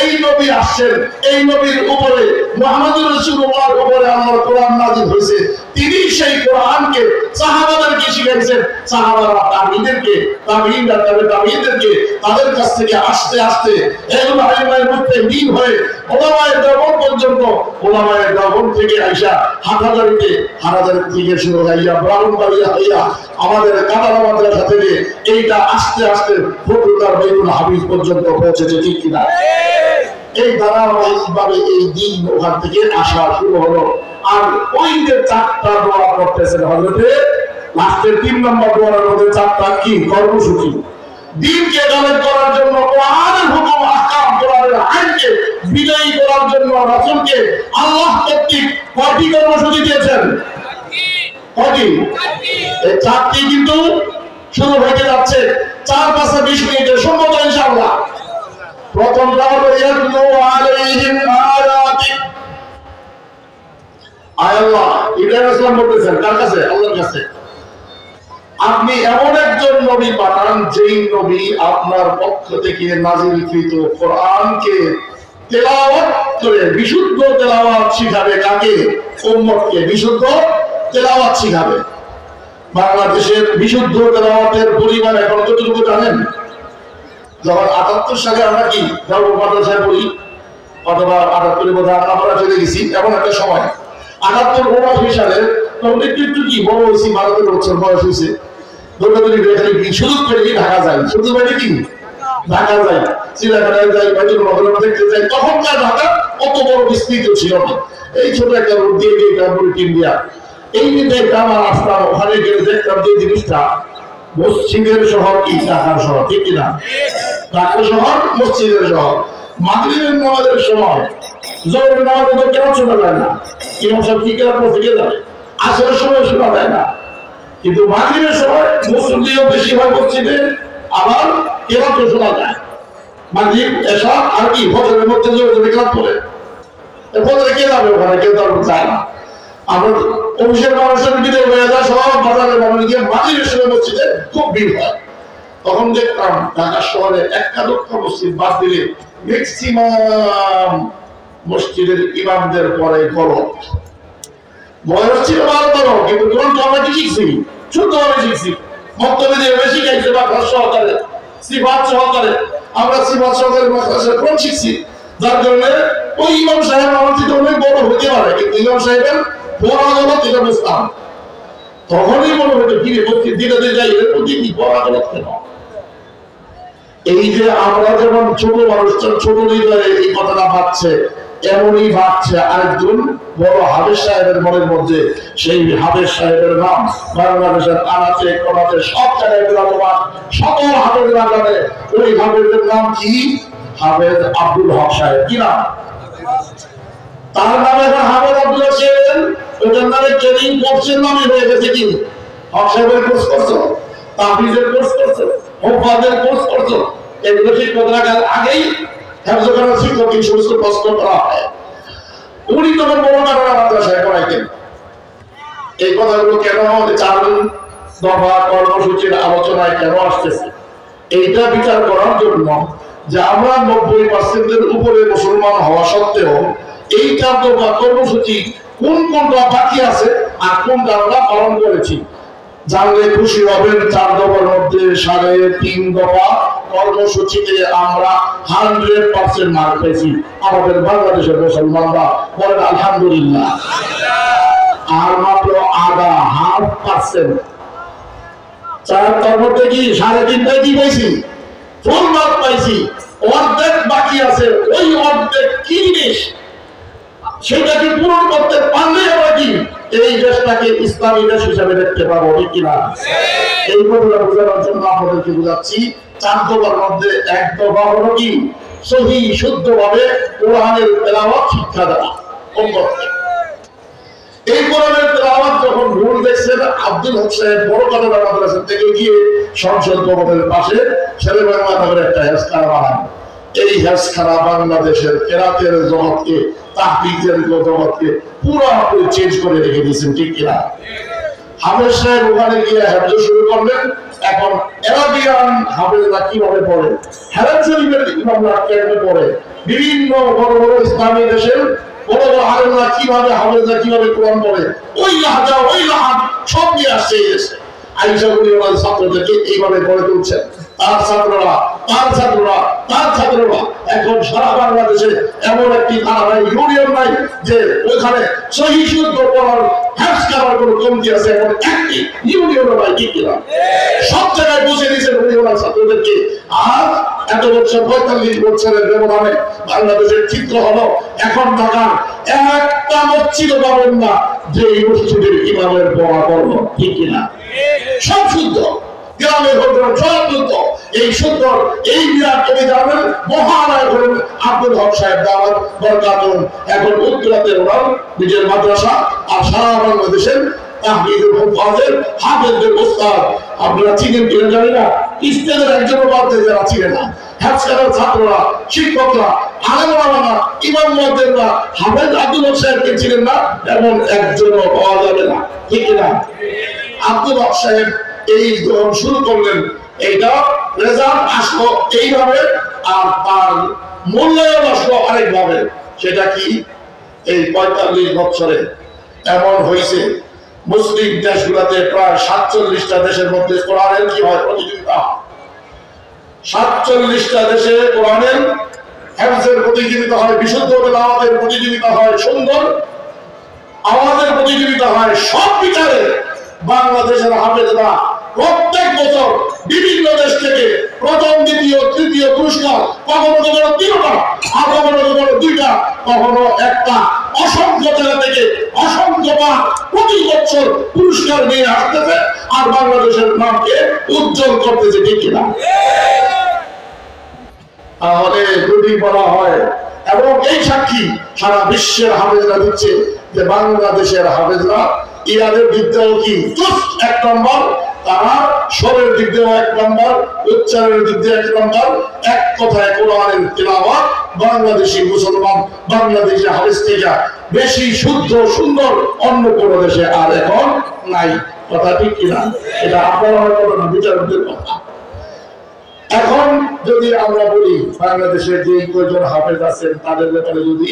Speaker 1: এই নবী আসছেন, এই নবীর উপরে মুহাম্মদুর রাসূলুল্লাহর উপরে আল্লাহর কোরআন নাযিল হয়েছে। তিনি সেই কোরআনকে সাহাবাদেরকে শিখিয়েছেন, সাহাবারা তাবিঈদেরকে, তাবিঈনরা তাবিঈদেরকে, তাদের কাছ থেকে আস্তে আস্তে এগুলো আইনের মধ্যে মিল হয়ে ওলামায়ে দেওবন্দ পর্যন্ত, ওলামায়ে দেওবন্দ থেকে আইসা হাটহাজারীতে, হাটহাজারী থেকে শুরু হইয়া ব্রাহ্মণবাড়িয়া হইয়া আমাদের কাটারা মাদ্রাসা থেকে এইটা আস্তে আস্তে ফতুল্লাহ বাইতুল হাফিজ পর্যন্ত পৌঁছেছে, ঠিক কিনা? এই ধারাবাহিকভাবে এই দিন ওখান থেকে আসা শুরু হলো। আর ওই যে 4টা দোয়া করতেছেন হযরতে, লাস্টের 3 নম্বর দোয়ার মধ্যে 4টা কি কর্মসূচি, দ্বীনকে গালেব করার জন্য, কোরআনের হুকুম আহকাম, কোরআনের আইনকে বিজয়ী করার জন্য রাসূলকে আল্লাহ কর্তৃক কয়টি কর্মসূচি দিয়েছেন? কয়টি? এই চারটি কিন্তু শুরু হতে যাচ্ছে 4-5-20 মিনিটের সম্ভব ইনশাআল্লাহ। প্রথমটা হলো ইয়াতলু আলাইহিম আয়াতি। আল্লাহ ইব্রাহিম আলাইহিস বলতেছেন কার কাছে? আল্লাহর কাছে। আপনি এমন একজন নবী পাঠান যেই নবী আপনার পক্ষ থেকে নাযিলকৃত কোরআনকে তেলাওয়াত করে বিশুদ্ধ তেলাওয়াত শিখাবে। কাকে? উম্মতকে বিশুদ্ধ তেলাওয়াত শিখাবে। বাংলাদেশের বিশুদ্ধ তেলাওয়াতের পরিমাণ এখন কতটুকু জানেন? যখন 78 সালে আমরা কি মাদ্রাসায় পড়ি, অথবা 78 বোধহয় আমরা চলে গেছি, এমন একটা সময় 78-79 সালে তখন একটু কি বড় হয়েছি, 12 বছর বয়স হয়েছে, দৌড়াদৌড়ি কি সুযোগ পেলে ঢাকা যায়, শুধু বাইরে কি ঢাকা যায়, চিড়িয়াখানায় যাই, বাইতুল মুকাররম দেখতে যাই। তখনকার ঢাকা অত বড় বিস্তৃত ছিল না, এই ছোট একটা রোড দিয়ে ইন্ডিয়া এই দিকে আমার আসতাম, ওখানে গিয়ে দেখতাম যে জিনিসটা মসজিদের শহর কি ঢাকার শহর, ঠিক কিনা? ঢাকার শহর মসজিদের শহর। মাগরিবের নামাজের সময় জোহরের নামাজে তো কেন শোনা যায় না, ইমাম সাহেব কি কেরাত পড়তে যাবে, আসরের সময় শোনা যায় না, কিন্তু মাগরিবের সময় মুসল্লিও বেশি হয় মসজিদে, আবার কেরাত শোনা যায়। মাগরিব এশা আর কি ফজরের মধ্যে জোরে কেরাত পড়ে, ফজরে কে যাবে ওখানে? কেউ তার যায় না। আমরা অফিসের মানুষের বিদায় হয়ে যায়, সব বাজারের মানুষ গিয়ে মাগরিবের সময় মসজিদে খুব ভিড় হয়। তখন দেখতাম ঢাকা শহরে একাধিক মসজিদ বাদ দিলে ম্যাক্সিমাম মসজিদের ইমামদের পরে গলত। বয়স ছিল 12, কিন্তু গ্রন্থ আমরা কি শিখছি? শুদ্ধভাবে শিখছি। বক্তব্য দিয়ে বেশি খাইছে বা সহকারে সিফাত সহকারে, আমরা সিফাত সহকারে মাদ্রাসার কোন শিখছি, যার কারণে ওই ইমাম সাহেব আমার থেকে অনেক বড় হতে পারে, কিন্তু ইমাম সাহেবের বড় গলত এটা বুঝতাম। তখনই মনে হতো কি ধীরে ধীরে যাই এর প্রতি কি বড় গলত কেন? এই যে আমরা যেমন ছোট মানুষ ছোট হৃদয়ে এই কথাটা ভাবছে, এমনই ভাবছে আরেকজন বড় হাফেজ সাহেবের মনের মধ্যে। সেই হাফেজ সাহেবের নাম বাংলাদেশের আনাচে কোনাচে সব জায়গায় বিরাজমান, সকল হাফেজরা জানে। ওই হাফেজের নাম কি? হাফেজ আব্দুল হক সাহেব। কি নাম তার? নামে এখন হাফেজ আব্দুল হক সাহেব, ওটার নামে ট্রেনিং কোর্সের নামে হয়ে গেছে কি? হক সাহেবের কোর্স করছো, তাফিজের কোর্স করছো, মুফাদের কোর্স করছো, এগুলো শিক্ষক রাখার আগেই হেফজখানার শিক্ষক এই সমস্ত প্রশ্ন করা হয়। উনি তখন বড় কারণে মাদ্রাসায় পড়াইতেন। এই কথাগুলো কেন 4 দফা কর্মসূচির আলোচনায় কেন আসতেছে, এইটা বিচার করার জন্য যে আমরা 90% উপরে মুসলমান হওয়া সত্ত্বেও এই 4 দফা কর্মসূচি কোন কোনটা বাকি আছে আর কোনটা আমরা পালন করেছি জানলে খুশি হবেন। 4 দফার মধ্যে 3.5 দফা কর্মসূচিতে আমরা 100% মার্ক পেয়েছি। আমাদের বাংলাদেশের মুসলমানরা বলেন আলহামদুলিল্লাহ। আর মাত্র আধা 1/2%, 4 তার মধ্যে কি 3.5টাই কি পাইছি? ফুল মার্ক পাইছি। অর্ধেক বাকি আছে। ওই অর্ধেক কি জিনিস, সেটাকে পূরণ করতে পারলে আমরা কি এই দেশটাকে ইসলামী দেশ হিসাবে দেখতে পাবো, ঠিক কিনা? এই কথাটা বোঝানোর জন্য আপনাদেরকে বোঝাচ্ছি। 4 দফার মধ্যে 1 দফা হলো কি? সহি শুদ্ধভাবে কোরআনের তেলাওয়াত শিক্ষা দেওয়া। এই কোরআনের তেলাওয়াত যখন ভুল দেখছেন, আব্দুল হক সাহেব বড় কাটারা মাদ্রাসা থেকে গিয়ে সংসদ ভবনের পাশে শেরেবাংলা নামের একটা হেফজখানা বানান। এই হেফজখানা বাংলাদেশের কেরাতের জগৎকে, তাহফিজের জগৎকে পুরোপুরি চেঞ্জ করে রেখে দিয়েছেন, ঠিক কিনা? হাফেজ সাহেব ওখানে গিয়ে হেফজ শুরু করলেন। এখন এরাবিয়ান হাফেজরা কিভাবে পড়ে, হেরাত শরীফের ইমামরা কিভাবে পড়ে, বিভিন্ন বড় বড় ইসলামী দেশের বড় বড় আলেমরা কিভাবে হাফেজরা কিভাবে কোরআন পড়ে, ওই লাহাজা ওই লাহাজ সব নিয়ে আসছে এই দেশে। আইসা করি ওনার ছাত্রদেরকে এইভাবে গড়ে তুলছেন। তার ছাত্ররা তার ছাত্ররা তার ছাত্ররা এখন সারা বাংলাদেশে এমন একটি ধারাবাহিক ইউনিয়ন নাই যে ওইখানে সহি শুদ্ধ পড়ার হ্যাস করার কোনো কমতি আছে, এমন একটি ইউনিয়ন নাই, ঠিক কিনা? সব জায়গায় বসে দিয়েছেন উনি ওনার ছাত্রদেরকে। আর এত বছর 45 বছরের ব্যবধানে বাংলাদেশের চিত্র হলো এখন ঢাকার একটা মসজিদ পাবেন না যে এই মসজিদের ইমামের পড়া করলো, ঠিক কিনা? সব শুদ্ধ, গ্রামের হোক সব যুদ্ধ। এই সুন্দর এই বিরাট অভিযানের মহানায়ক হলেন আব্দুল হক সাহেব দাওয়াত বরকাতুন। এখন উত্তরাতে ওনার নিজের মাদ্রাসা আর সারা বাংলাদেশের তাহমিদুল হুফাজের হাফেজদের ওস্তাদ। আপনারা চিনেন কিনা জানি না, স্টেজের একজনও বাদ দিয়ে যারা চিনে না। হাফসারের ছাত্ররা, শিক্ষকরা, আলেমরা, ইমাম মুয়াজ্জিনরা হাফেজ আব্দুল হক সাহেবকে চিনেন না এমন একজনও পাওয়া যাবে না, ঠিক না? আব্দুল হক সাহেব এই শুরু করলেন, এইটা রেজাল্ট আসলো এইভাবে, আর তার মূল্যায়ন আসলো আরেকভাবে। সেটা কি? এই 45 বছরে এমন হয়েছে মুসলিম দেশগুলোতে প্রায় 47টা দেশের মধ্যে কোরআনের কি হয় প্রতিযোগিতা। 47টা দেশে কোরআনের হেফজের প্রতিযোগিতা হয়, বিশুদ্ধ তেলাওয়াতের প্রতিযোগিতা হয়, সুন্দর আওয়াজের প্রতিযোগিতা হয়। সব বিচারে বাংলাদেশের হাফেজরা প্রত্যেক বছর বিভিন্ন দেশ থেকে প্রথম, দ্বিতীয়, তৃতীয় পুরস্কার, কখনো কখনো 3টা, আর কখনো কখনো 2টা, কখনো একটা, অসংখ্য জায়গা থেকে অসংখ্যবার প্রতি বছর পুরস্কার নিয়ে আসতেছে আর বাংলাদেশের নামকে উজ্জ্বল করতেছে, ঠিক কিনা? তাহলে যদি বলা হয়, এবং এই সাক্ষী সারা বিশ্বের হাফেজরা দিচ্ছে যে বাংলাদেশের হাফেজরা ইরাদের দিক দিয়েও কি এক নম্বর, তারা স্বরের দিক দিয়েও 1 নম্বর, উচ্চারণের দিক দিয়ে 1 নম্বর। এক কথায় কোরআনের তিলাওয়াত বাংলাদেশি মুসলমান, বাংলাদেশি হাফেজ থেকে বেশি শুদ্ধ সুন্দর অন্য কোন দেশে আর এখন নাই। কথা ঠিক কিনা? এটা আপনারা হয়তো না, বিচারকদের কথা। এখন যদি আমরা বলি বাংলাদেশের যে কয়জন হাফেজ আছেন তাদের ব্যাপারে যদি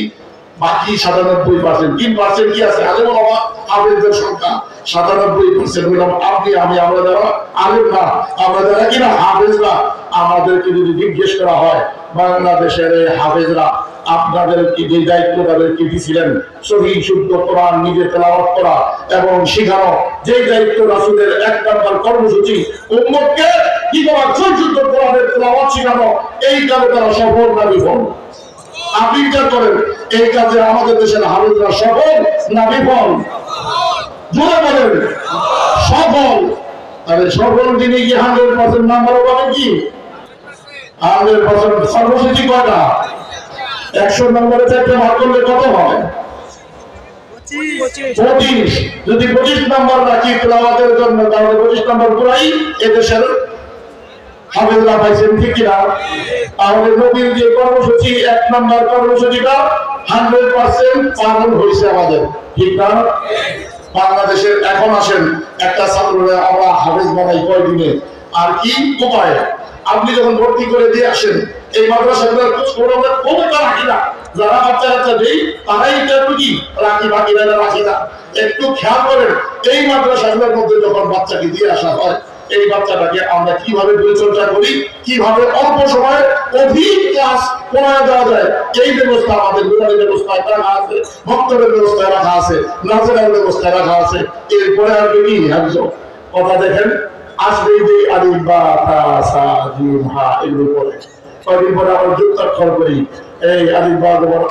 Speaker 1: বাকি 97% 3% কি আছে আলেম ওলামা হাফেজদের সংখ্যা 97% হলাম আপনি আমি, আমরা যারা আলেম না, আমরা যারা কিনা হাফেজ না, আমাদেরকে যদি জিজ্ঞেস করা হয় বাংলাদেশের হাফেজরা আপনাদের কি যে দায়িত্ব তাদেরকে দিয়েছিলেন সহিহ শুদ্ধ কোরআন নিজে তেলাওয়াত করা এবং শেখানো, যে দায়িত্ব রাসূলের 1 নম্বর কর্মসূচি উম্মতকে কি করা, শুদ্ধ কোরআনের তেলাওয়াত শেখানো, এই কাজে তারা সফল না বিফল? আপনি বিচার করেন এই কাজে আমাদের দেশের হাফেজরা সফল না বিফল? জোরে বলেন সফল। তাহলে সফল তিনি কি 100% নাম্বার পাবেন কি? 100% সর্বশেষই কয়টা? 100 নম্বরে 4টা ভাগ করলে কত হয়? 25। যদি 25 নম্বর রাখি তেলাওয়াতের জন্য তাহলে 25 নম্বর পুরাই এদেশের হাফেজরা পাইছেন, ঠিক কিনা? তাহলে নবীর যে কর্মসূচি 1 নম্বর কর্মসূচিটা 100% পালন হয়েছে আমাদের, ঠিক না? বাংলাদেশের এখন আসেন একটা ছাত্ররা আমরা হাফেজ বানাই কয়দিনে, আর কি উপায়? আপনি যখন ভর্তি করে দিয়ে আসেন এই মাদ্রাসাগুলোর ক্ষমতা রাখি না, যারা বাচ্চা কাচ্চা দেই তারাই এটা কি রাখি, বাকিরা রাখি না। একটু খেয়াল করেন এই মাদ্রাসাগুলোর মধ্যে যখন বাচ্চাকে দিয়ে আসা হয় এই বাচ্চাটাকে আমরা কিভাবে পরিচর্যা করি, কিভাবে অল্প সময়ে অধিক ক্লাস পড়ায় দেওয়া যায়, এই ব্যবস্থা আমাদের গুণালী ব্যবস্থায় রাখা আছে, বক্তব্যের ব্যবস্থায় রাখা আছে, নাচের ব্যবস্থায় রাখা আছে। এরপরে আর কি কথা দেখেন আসবে যে আলিফ বা তা সা জিম হা এগুলো পড়ে, কয়েকদিন পরে আমরা যুক্তাক্ষর করি। এই আলিফ বা জবর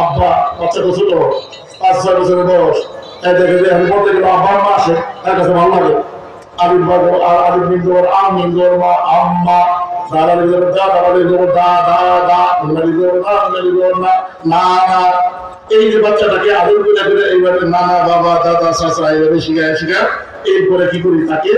Speaker 1: আব্বা, বাচ্চাটা ছোট 5-6 বছরের বয়স, দেখে যে আমি বলতে গেলে আব্বা আম্মা আসে, তার কাছে ভালো লাগে। আলিফ বা জবর আলিফ মিম জবর আম মিম জবর মা আম্মা, দাদা জবর দা, দাদা জবর দা দা দা, নালি জবর না, নালি জবর না না না। এই যে বাচ্চাটাকে আদর করে করে এইভাবে নানা বাবা দাদা চাচা এইভাবে শিখায় এরপরে কি করি, তাকে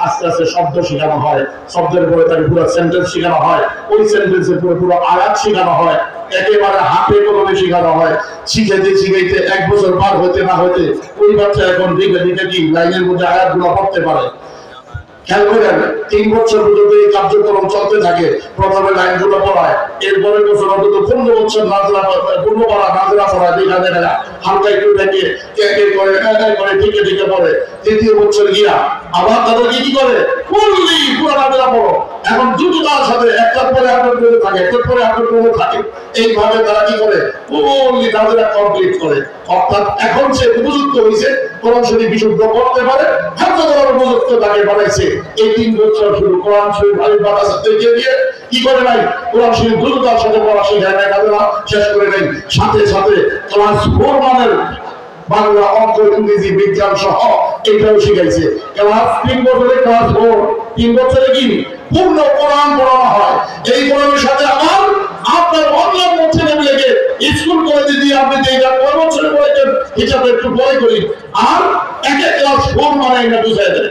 Speaker 1: আস্তে আস্তে শব্দ শেখানো হয়, শব্দের পরে তাকে পুরো সেন্টেন্স শেখানো হয়, ওই সেন্টেন্সের পরে পুরো আয়াত শেখানো হয়, একেবারে হাতে কলমে শেখানো হয়। শিখাইতে শিখাইতে 1 বছর পার হতে না হতে ওই বাচ্চা এখন দেখে দেখে কি লাইনের মধ্যে আয়াতগুলো পড়তে পারে। খেয়াল করেন 3 বছর পর্যন্ত এই কার্যক্রম চলতে থাকে। প্রথমে লাইনগুলো পড়ায়, এরপরের বছর অন্তত 15 বছর নাজরা পূর্ণ পড়া নাজরা পড়ায়, দেখা দেখা হালকা একটু দেখে করে ঠিকে ঠিকে পড়ে। 3য় বছর গিয়া আবার তাদেরকে কি করে ফুললি পুরো নাজরা পড়ো। এখন দ্রুততার সাথে একটার পরে আপলোড করে থাকে, একটার পরে আপলোড করে থাকে, এইভাবে তারা কি করে ফুললি নাজরা কমপ্লিট করে। অর্থাৎ এখন সে উপযুক্ত হয়েছে কোরআন শরীফ বিশুদ্ধ করতে পারে, হাতে ধরার উপযুক্ত তাকে বানাইছে। এই 3 বছর শুরু কোরআন শরীফ আলিফ বা তা থেকে দিয়ে কি করে নাই কোরআন শরীফ দ্রুততার সাথে পড়া শেখায় নাই, কাজে শেষ করে নাই। সাথে সাথে ক্লাস 4 মানের বাংলা, অঙ্ক, ইংরেজি, বিজ্ঞান সহ এটাও শিখাইছে। ক্লাস 3 বছরে, ক্লাস 4 3 বছরে কি পূর্ণ কোরআন পড়ানো হয়। এই কোরআনের সাথে আমার আপনার অন্যান্য ছেলেমেয়েকে স্কুল কলেজে দিয়ে আপনি যে 4 বছরে পড়েছেন হিসাবে একটু পরে করি, আর একে ক্লাস 4 মানে এটা বুঝাই দেয়।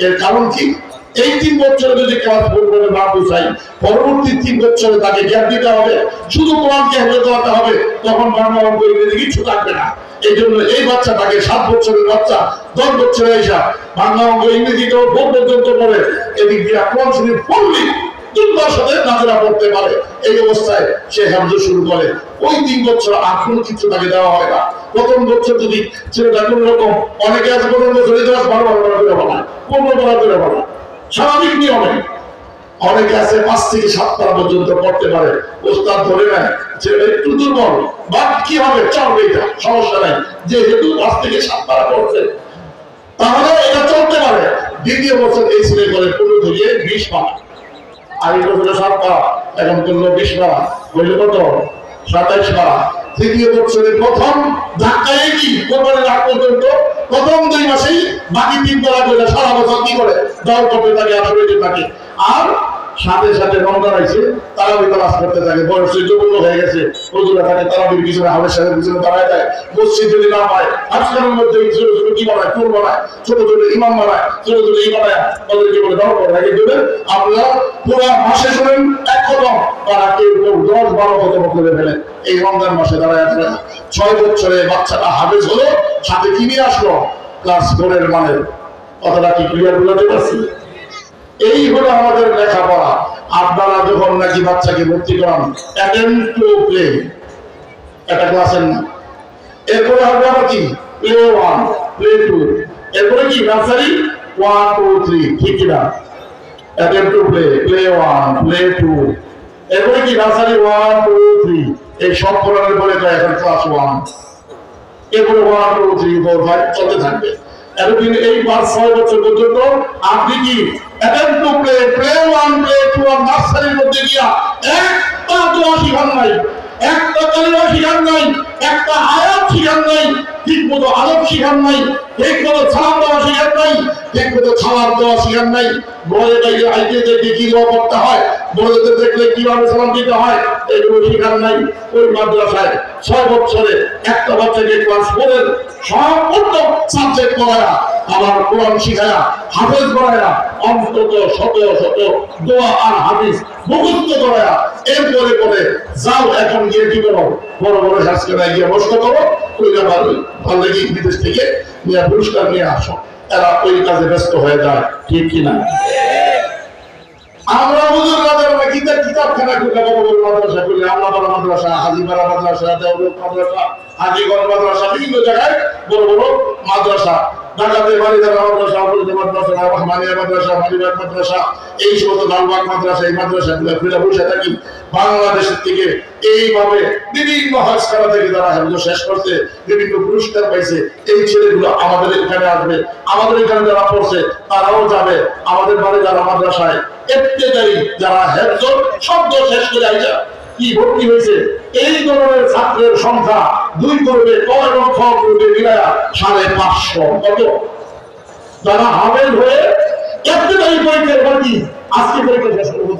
Speaker 1: এর কারণ কি? এই 3 বছরে যদি ক্লাস 4 করে না বুঝাই, পরবর্তী 3 বছরে তাকে জ্ঞান দিতে হবে, শুধু কোরআনকে হেফাজত করতে হবে, তখন বাংলা, অঙ্ক, ইংরেজি কিছু থাকবে না। এই জন্য এই বাচ্চাটাকে 7 বছরের বাচ্চা 10 বছরে এসে বাংলা, অঙ্ক, ইংরেজিটাও 4 পর্যন্ত পড়ে, এদিক দিয়ে কোরআন শরীফ পড়লি দুর্গার সাথে নাজরা পড়তে পারে। এই অবস্থায় সে হেফাজত শুরু করে। ওই 3 বছর আর কোনো কিছু তাকে দেওয়া হয় না। প্রথম বছর যদি ছেলেটা কোন রকম, অনেকে আছে 15 বছরে 10-12 করে বলা, 15 করে বলা, স্বাভাবিক নিয়মে। অনেকে আছে 5 থেকে 7 পারা পর্যন্ত পড়তে পারে, ওস্তাদ ধরে নেয় ছেলেটা একটু দুর্বল, বাট কি হবে, চলবে, এটা সমস্যা নাই, যেহেতু 5 থেকে 7 পারা পড়ছে তাহলে এটা চলতে পারে। দ্বিতীয় বছর এই ছেলে করে 15 থেকে 20 পারা, আগে বছরে 7 পারা, এখন করলো 20 পারা, হইলে কত, 27 পারা। তৃতীয় বছরে প্রথম ধাক্কায় কি কোরবানির আগ পর্যন্ত প্রথম 2 মাসেই বাকি 3 পারা করে সারা বছর কি করে দল করতে থাকে, আসলে থাকে। আর সাথে সাথে রমজান আইছে, তারাবি ক্লাস করতে থাকে, বয়সে যুবক হয়ে গেছে, হুজুরা থাকে তারাবির পিছনে, হামের সাথে পিছনে দাঁড়ায় যায়। মসজিদ যদি না পায়, আজকালের মধ্যে ছোট ছোট কি বানায়, টুল বানায়, ছোট ছোট ইমাম বানায়, ছোট ছোট ই বানায়, ওদেরকে বলে দাও করে রেখে দেবেন। আপনারা পুরো মাসে শুনেন 1 খতম, তারা কেউ 10-12 খতম করে ফেলেন এই রমজান মাসে দাঁড়ায় আছে। 6 বছরে বাচ্চাটা হাফেজ হলো, সাথে কি নিয়ে আসলো, ক্লাস 4 এর মানের। কথাটা কি ক্লিয়ার বুঝাতে পারছি? এই হলো আমাদের লেখাপড়া। আপনারা যখন নাকি বাচ্চাকে ভর্তি করান, অ্যাটেম্প টু প্লে, একটা ক্লাসের না, এরপরে হবে আবার কি প্লে 1, প্লে 2, এরপরে কি নার্সারি 1, 2, 3, ঠিক না? Attempt to play, play 1, play 2, এরপরে কি নার্সারি 1, 2, 3, এই সব পড়ানোর পরে তো এখন ক্লাস 1, এরপরে 1, 2, 3, 4, 5 চলতে থাকবে। এতদিন এই 5-6 বছর পর্যন্ত আপনি কি attempt to play, play 1, play 2 আর নার্সারির মধ্যে গিয়া একটা দোয়া শিখান নাই, একটা কালিমা শিখান নাই, একটা আয়াত শিখান নাই, ঠিক মতো আদব শিখান নাই, ঠিক মতো সালাম দেওয়া শিখান নাই, ঠিক মতো খাবার দেওয়া শিখান নাই, বড়দের বাইরে আইতে দেখে কি দোয়া করতে হয়, বড়দের দেখলে কিভাবে সালাম দিতে হয়, এগুলো শিখান নাই। ওই মাদ্রাসায় 6 বছরে একটা বাচ্চাকে ক্লাস 4 এর সম্পূর্ণ সাবজেক্ট পড়ায়া, আবার কোরআন শিখায়া, হাফেজ করায়া, অন্তত শত শত দোয়া আর হাদিস মুখস্থ করায়া, এরপরে পরে যাও এখন গিয়ে কি করো, বড় বড় হাসপাতালে গিয়ে বসতে করো, ওই ব্যাপার ভালো লাগি বিদেশ থেকে নিয়ে পুরস্কার নিয়ে আসো। এরা ওই কাজে ব্যস্ত হয়ে যায়, ঠিক কিনা? আমরা হুজুররা যারা কিতাবখানা খুলে বড় বড় মাদ্রাসা করি, আমলাপাড়া মাদ্রাসা, হাজিপাড়া মাদ্রাসা, দেওবন্দ মাদ্রাসা, হাজিগঞ্জ মাদ্রাসা, বিভিন্ন জায়গায় বড় বড় মাদ্রাসা, ঢাকাতে বালিদারা মাদ্রাসা, মাদ্রাসা, রহমানিয়া মাদ্রাসা, মালিবাগ মাদ্রাসা, এই সমস্ত লালবাগ মাদ্রাসা, এই মাদ্রাসাগুলো খুলে বসে থাকি। বাংলাদেশের থেকে এইভাবে বিভিন্ন হাসখানা থেকে যারা হেফাজত শেষ করছে, বিভিন্ন পুরস্কার পাইছে, এই ছেলেগুলো আমাদের এখানে আসবে, আমাদের এখানে যারা পড়ছে তারাও যাবে, আমাদের বাড়ি যারা মাদ্রাসায় ইবতেদায়ী যারা হেফাজত শব্দ শেষ করে আইছে কি ভর্তি হয়েছে, এই ধরনের ছাত্রের সংখ্যা 2 করবে, ক এবং খ করবে মিলায়া 550। কত? যারা হাফেজ হয়ে ইবতেদায়ী পরীক্ষার বাকি আজকে পরীক্ষা শেষ করবো,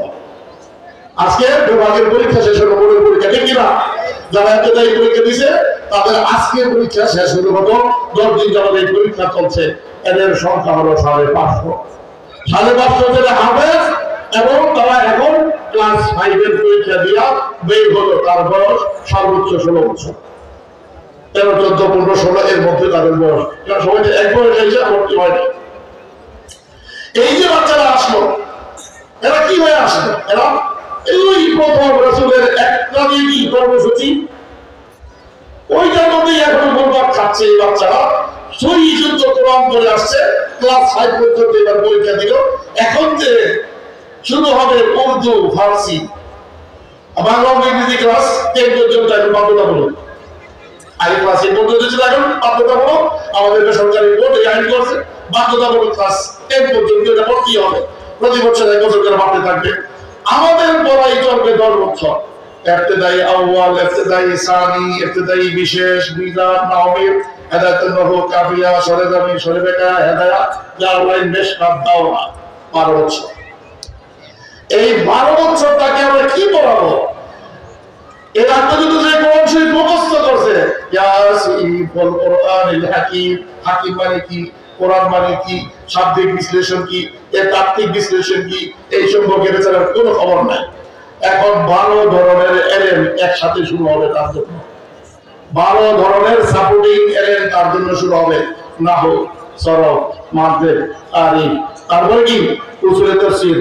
Speaker 1: আজকে বিভাগের পরীক্ষা শেষ হলো, বোর্ডের পরীক্ষা, ঠিক কিনা? যারা ইবতেদায়ী পরীক্ষা দিছে তাদের আজকে পরীক্ষা শেষ হলো, কত 10 দিন যাবত এই পরীক্ষা চলছে, এদের সংখ্যা হলো 550। 550 যারা হাফেজ এবং তারা এখন ক্লাস 5 এর পরীক্ষা দিয়া বের হলো, তার বয়স সর্বোচ্চ 16 বছর, 13, 14, 15, 16 এর মধ্যে তাদের বয়স। সবাই এক বয়স এসে ভর্তি হয়। এই যে বাচ্চারা আসলো, এরা কি হয়ে আসলো? এরা এই প্রথম রাসূলের একটা কি কর্মসূচি, ওইটার মধ্যেই এখন বরবাদ খাচ্ছে এই বাচ্চারা। সহি শুদ্ধ কোরআন পড়ে আসছে, ক্লাস 5 পর্যন্ত এবার পরীক্ষা দিল। এখন যে শুরু হবে উর্দু, ফার্সি, বাংলা, ইংরেজি ক্লাস 10 পর্যন্ত এখন বাধ্যতামূলক। আগে ক্লাস 8 পর্যন্ত ছিল, এখন বাধ্যতামূলক। আমাদের সরকারি বোর্ড এই আইন করছে বাধ্যতামূলক ক্লাস 10 পর্যন্ত এটা পড়তে হবে, প্রতি বছর 1 বছর করে বাড়তে থাকবে। আমাদের পড়াই চলবে 10 বছর, ইবতেদায়ী আউয়াল, ইবতেদায়ী সানি, ইবতেদায়ী বিশেষ, মিলাদ, মাহফিল, হেদায়েতুন নহু কাফিয়া সরেজমি সরেবেকা হেদায়েত জাওলাইন মেশকাত দাওরা 12 বছর। এই 12 বছর তাকে আমরা কি পড়াবো? এর আত্মযুদ্ধ যে কোরআন শরীফ মুখস্থ করছে, ইয়াসিন ওয়াল কোরআনিল হাকিম। হাকিম মানে কি, কোরআন মানে কি, শাব্দিক বিশ্লেষণ কি, এর তাত্ত্বিক বিশ্লেষণ কি, এই সম্পর্কে বেচারার কোনো খবর নাই। এখন 12 ধরনের এলেম একসাথে শুরু হবে তার জন্য, 12 ধরনের সাপোর্টিং এলেম তার জন্য শুরু হবে। নাহু, সরফ, মানতিক, তারিখ, তারপরে কি উসুলে তাফসীর,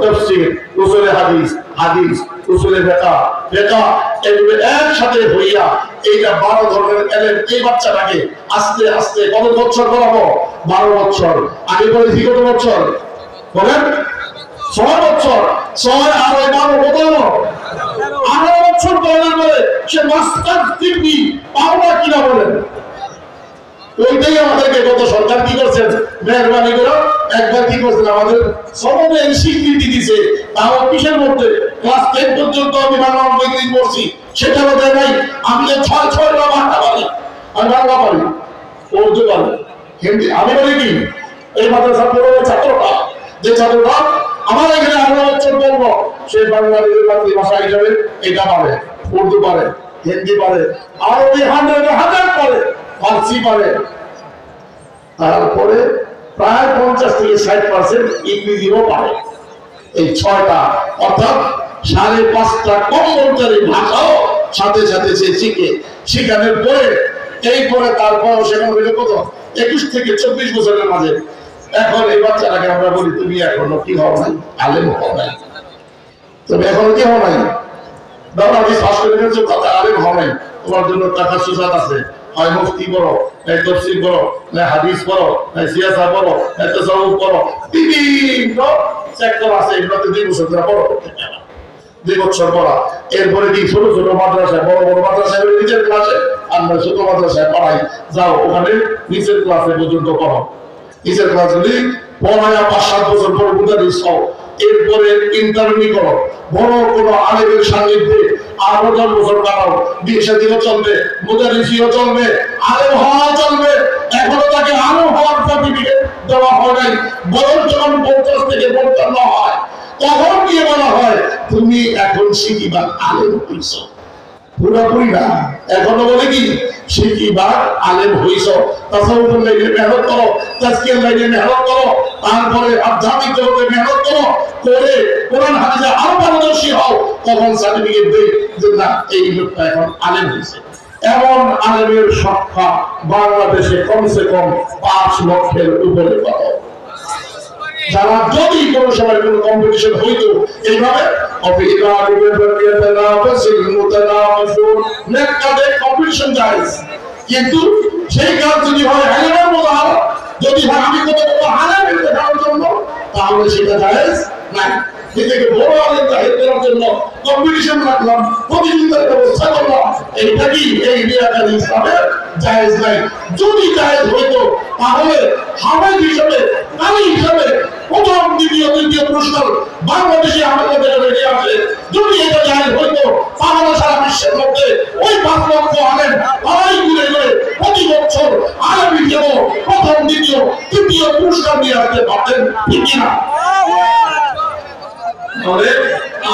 Speaker 1: তাফসীর, উসুলে হাদিস, হাদিস, উসুলে ফিকহ, ফিকহ, এগুলো একসাথে হইয়া এইটা 12 ধরনের এলেম এই বাচ্চাটাকে আস্তে আস্তে কত বছর পড়াবো? 12 বছর। আগে বলেছি কত বছর বলেন? 6 বছর। 6 আর 12 কত হলো? 18 বছর পড়ানোর পরে সে মাস্টার ডিগ্রি পাওয়া কিনা বলেন? ওইটাই আমাদেরকে গত সরকার কি করছেন, মেহরবানি করে একবার কি করছেন, আমাদের সমাজের স্বীকৃতি দিছে। তাও কিসের মধ্যে? ক্লাস 10 পর্যন্ত আমি বাংলা ইংরেজি পড়ছি, সেটাও দেয় নাই। আমি যে 6 বা 8টা পারি, আমি বাংলা পারি, উর্দু পারি, হিন্দি। আমি বলি কি, এই মাদ্রাসা পড়ো ছাত্রটা, যে ছাত্রটা আমার এখানে 18 বছর পড়বো, সে বাংলা মাতৃভাষা হিসাবে এটা পারে, উর্দু পারে, হিন্দি পারে, আরবি 100 পারে, ফার্সি পারে, তারপরে প্রায় 50 থেকে 60% ইংরেজিও পারে। এই 6টা, অর্থাৎ 5.5টা কম্পিউটারি ভাষাও সাথে সাথে সে শিখে, শিখানোর পরে এই পরে তারপর সেখানে হইলে কত 21 থেকে 24 বছরের মাঝে। এখন এই বাচ্চাটাকে আমরা বলি, তুমি এখনো কি হও নাই, আলেম হও নাই, তুমি এখনো কি হও নাই, দাদা আমি শাসনের যে কথা আলেম হও নাই, তোমার জন্য টাকা সুসাদ আছে, হয় মুফতি পড়ো, নাই তাফসীর পড়ো, নাই হাদিস পড়ো, নাই সিয়াসা পড়ো, নাই তাসাউফ পড়ো, বিভিন্ন সেক্টর আছে, এগুলোতে 2 বছর ধরে পড়ো, 2 বছর পড়া। এরপরে কি ছোট ছোট মাদ্রাসায়, বড় বড় মাদ্রাসায় নিচের ক্লাসে, আমরা ছোট মাদ্রাসায় পড়াই, যাও ওখানে নিচের ক্লাসে পর্যন্ত পড়ো। নিচের ক্লাসগুলি পড়ায় 5-7 বছর পর মুদারিস হও, এরপরে ইন্টারনি করো, বড় কোনো আলেমের সান্নিধ্যে আরো 10 বছর কাটাও, বিয়ে শাদীও চলবে, মুদারিসিও চলবে, আলেম হওয়া চলবে। এখনো তাকে আলেম হওয়ার সার্টিফিকেট দেওয়া হয় নাই, বরং যখন 50 থেকে 55 হয় তখন গিয়ে বলা হয় তুমি এখন শিখিবা আলেম হইছ। পুরোপুরি না, এখনো বলে কি শিখিবা আলেম হইছ। তাসাউফের লাইনে মেহনত করো, তাজকিয়ার লাইনে মেহনত করো, তারপরে আধ্যাত্মিক জগতে মেহনত করো, করে কোরআন হাদিসে আরো পারদর্শী হও, তখন সার্টিফিকেট দেই যে না এই লোকটা এখন আলেম হইছে। এমন আলেমের সংখ্যা বাংলাদেশে কমসে কম 5 লক্ষের উপরে পাবো। যারা যদি কোনো সময় কোনো কম্পিটিশন হইতো এইভাবে কম্পিটিশন জায়েজ, কিন্তু সেই কাজ যদি হয় আলেমের মতো, যদি হয় আমি কত বড় আলেম দেখানোর জন্য, তাহলে সেটা জায়েজ নাই। নিজেকে বড় আলেম জাহির করার জন্য কম্পিটিশন রাখলাম, প্রতিযোগিতার ব্যবস্থা করলাম, এইটা কি এই নিরাকার ইসলামের জায়েজ নাই। যদি জায়েজ হইতো তাহলে হামেদ হিসাবে, কালী হিসাবে প্রথম, দ্বিতীয়, তৃতীয় পুরস্কার বাংলাদেশে আমাদের রেডি আছে। যদি এটা জায়েজ হইতো তাহলে সারা বিশ্বের মধ্যে ওই 5 লক্ষ আলেম লড়াই করে করে প্রতি বছর আলেম হিসেবে প্রথম, দ্বিতীয়, তৃতীয় পুরস্কার নিয়ে আসতে পারতেন, ঠিক কিনা?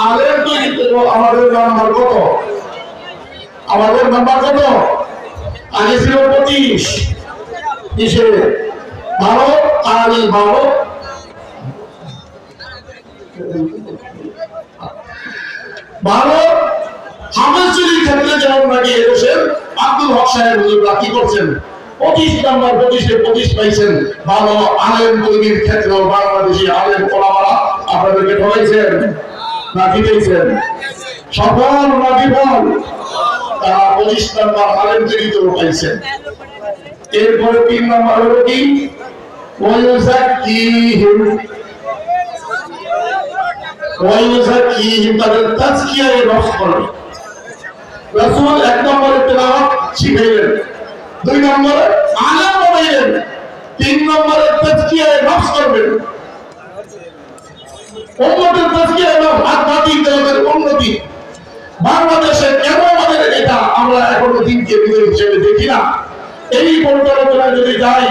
Speaker 1: আলেম তো আমাদের নাম্বার কত? আমাদের নাম্বার কত? আগে ছিল 25, কিসে ভালো আলী ভালো, ভালো হামেদ চুরির ক্ষেত্রে যেমন নাকি এদেশের আব্দুল হক সাহেব হুজুররা কি করছেন, 25 নাম্বার 25 পাইছেন। ভালো আলেম তৈরির ক্ষেত্রেও বাংলাদেশি আলেম ওলামারা আপনাদেরকে ঠকাইছেন না জিতেছেন? সফল না বিফল? তারা 25 নাম্বার আলেম তৈরিতেও পাইছেন। এরপরে 3 নাম্বার হলো কি, তাদের তাজকিয়ায়ে নফস করবে। রাসূল 1 নম্বরে তেলাওয়াত শিখাইলেন, 2 নম্বরে আলেম বানাইলেন, 3 নম্বরে তাজকিয়ায়ে নফস করবেন। উম্মতের তাজকিয়ায়ে নফস আধ্যাত্মিক জগতের উন্নতি। বাংলাদেশে কেন আমাদের এটা আমরা এখনো দিনকে বিজয় হিসেবে দেখি না? এই পর্যালোচনায় যদি যাই,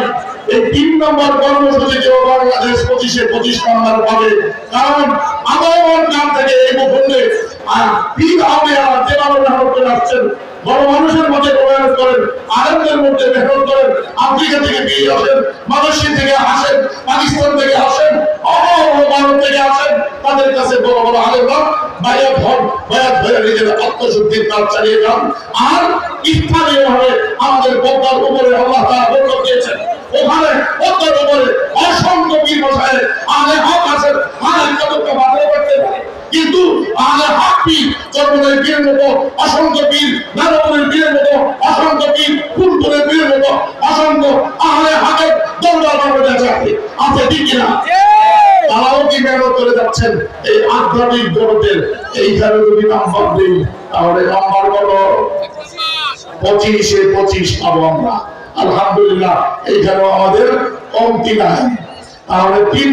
Speaker 1: এই 3 নম্বর কর্মসূচি কেউ বাংলাদেশ 25 নম্বর পাবে। কারণ আমার নাম থেকে এই ভূখণ্ডে পীর আউলিয়া যেভাবে মেহনত করে আসছেন, বড় মানুষের মধ্যে মেহনত করেন, আলেমদের মধ্যে মেহনত করেন, আফ্রিকা থেকে পীর আসেন, মালয়েশিয়া থেকে আসেন, পাকিস্তান থেকে আসেন, ভারত থেকে আসেন, তাদের কাছে বড় বড় আলেমরা বায়াত হন, বায়াত হয়ে নিজের আত্মশুদ্ধির কাজ চালিয়ে যান। আর স্থানীয়ভাবে আমাদের পদ্মার উপরে আল্লাহ তাআলা বরকত দিয়েছেন, ওখানে পদ্মার উপরে অসংখ্য পীর মশায়ের আলে হক আছেন, আলে কতটা ভালো করতে পারে। কিন্তু আলে হক পীর চরমনের পীরের মতো অসংখ্য পীর, নারায়ণের পীরের মতো অসংখ্য পীর, ফুলপুরের পীরের মতো অসংখ্য আলে হকের দরবার বানানো আছে, আছে ঠিক কিনা? তারাও কি মেহনত করে যাচ্ছেন এই আধ্যাত্মিক জগতের। এইখানে যদি নাম্বার দিই তাহলে নাম্বার কত? 25-এ 25 পাবো আমরা। আলহামদুলিল্লাহ, এইখানেও আমাদের কমতি নাই। তাহলে 3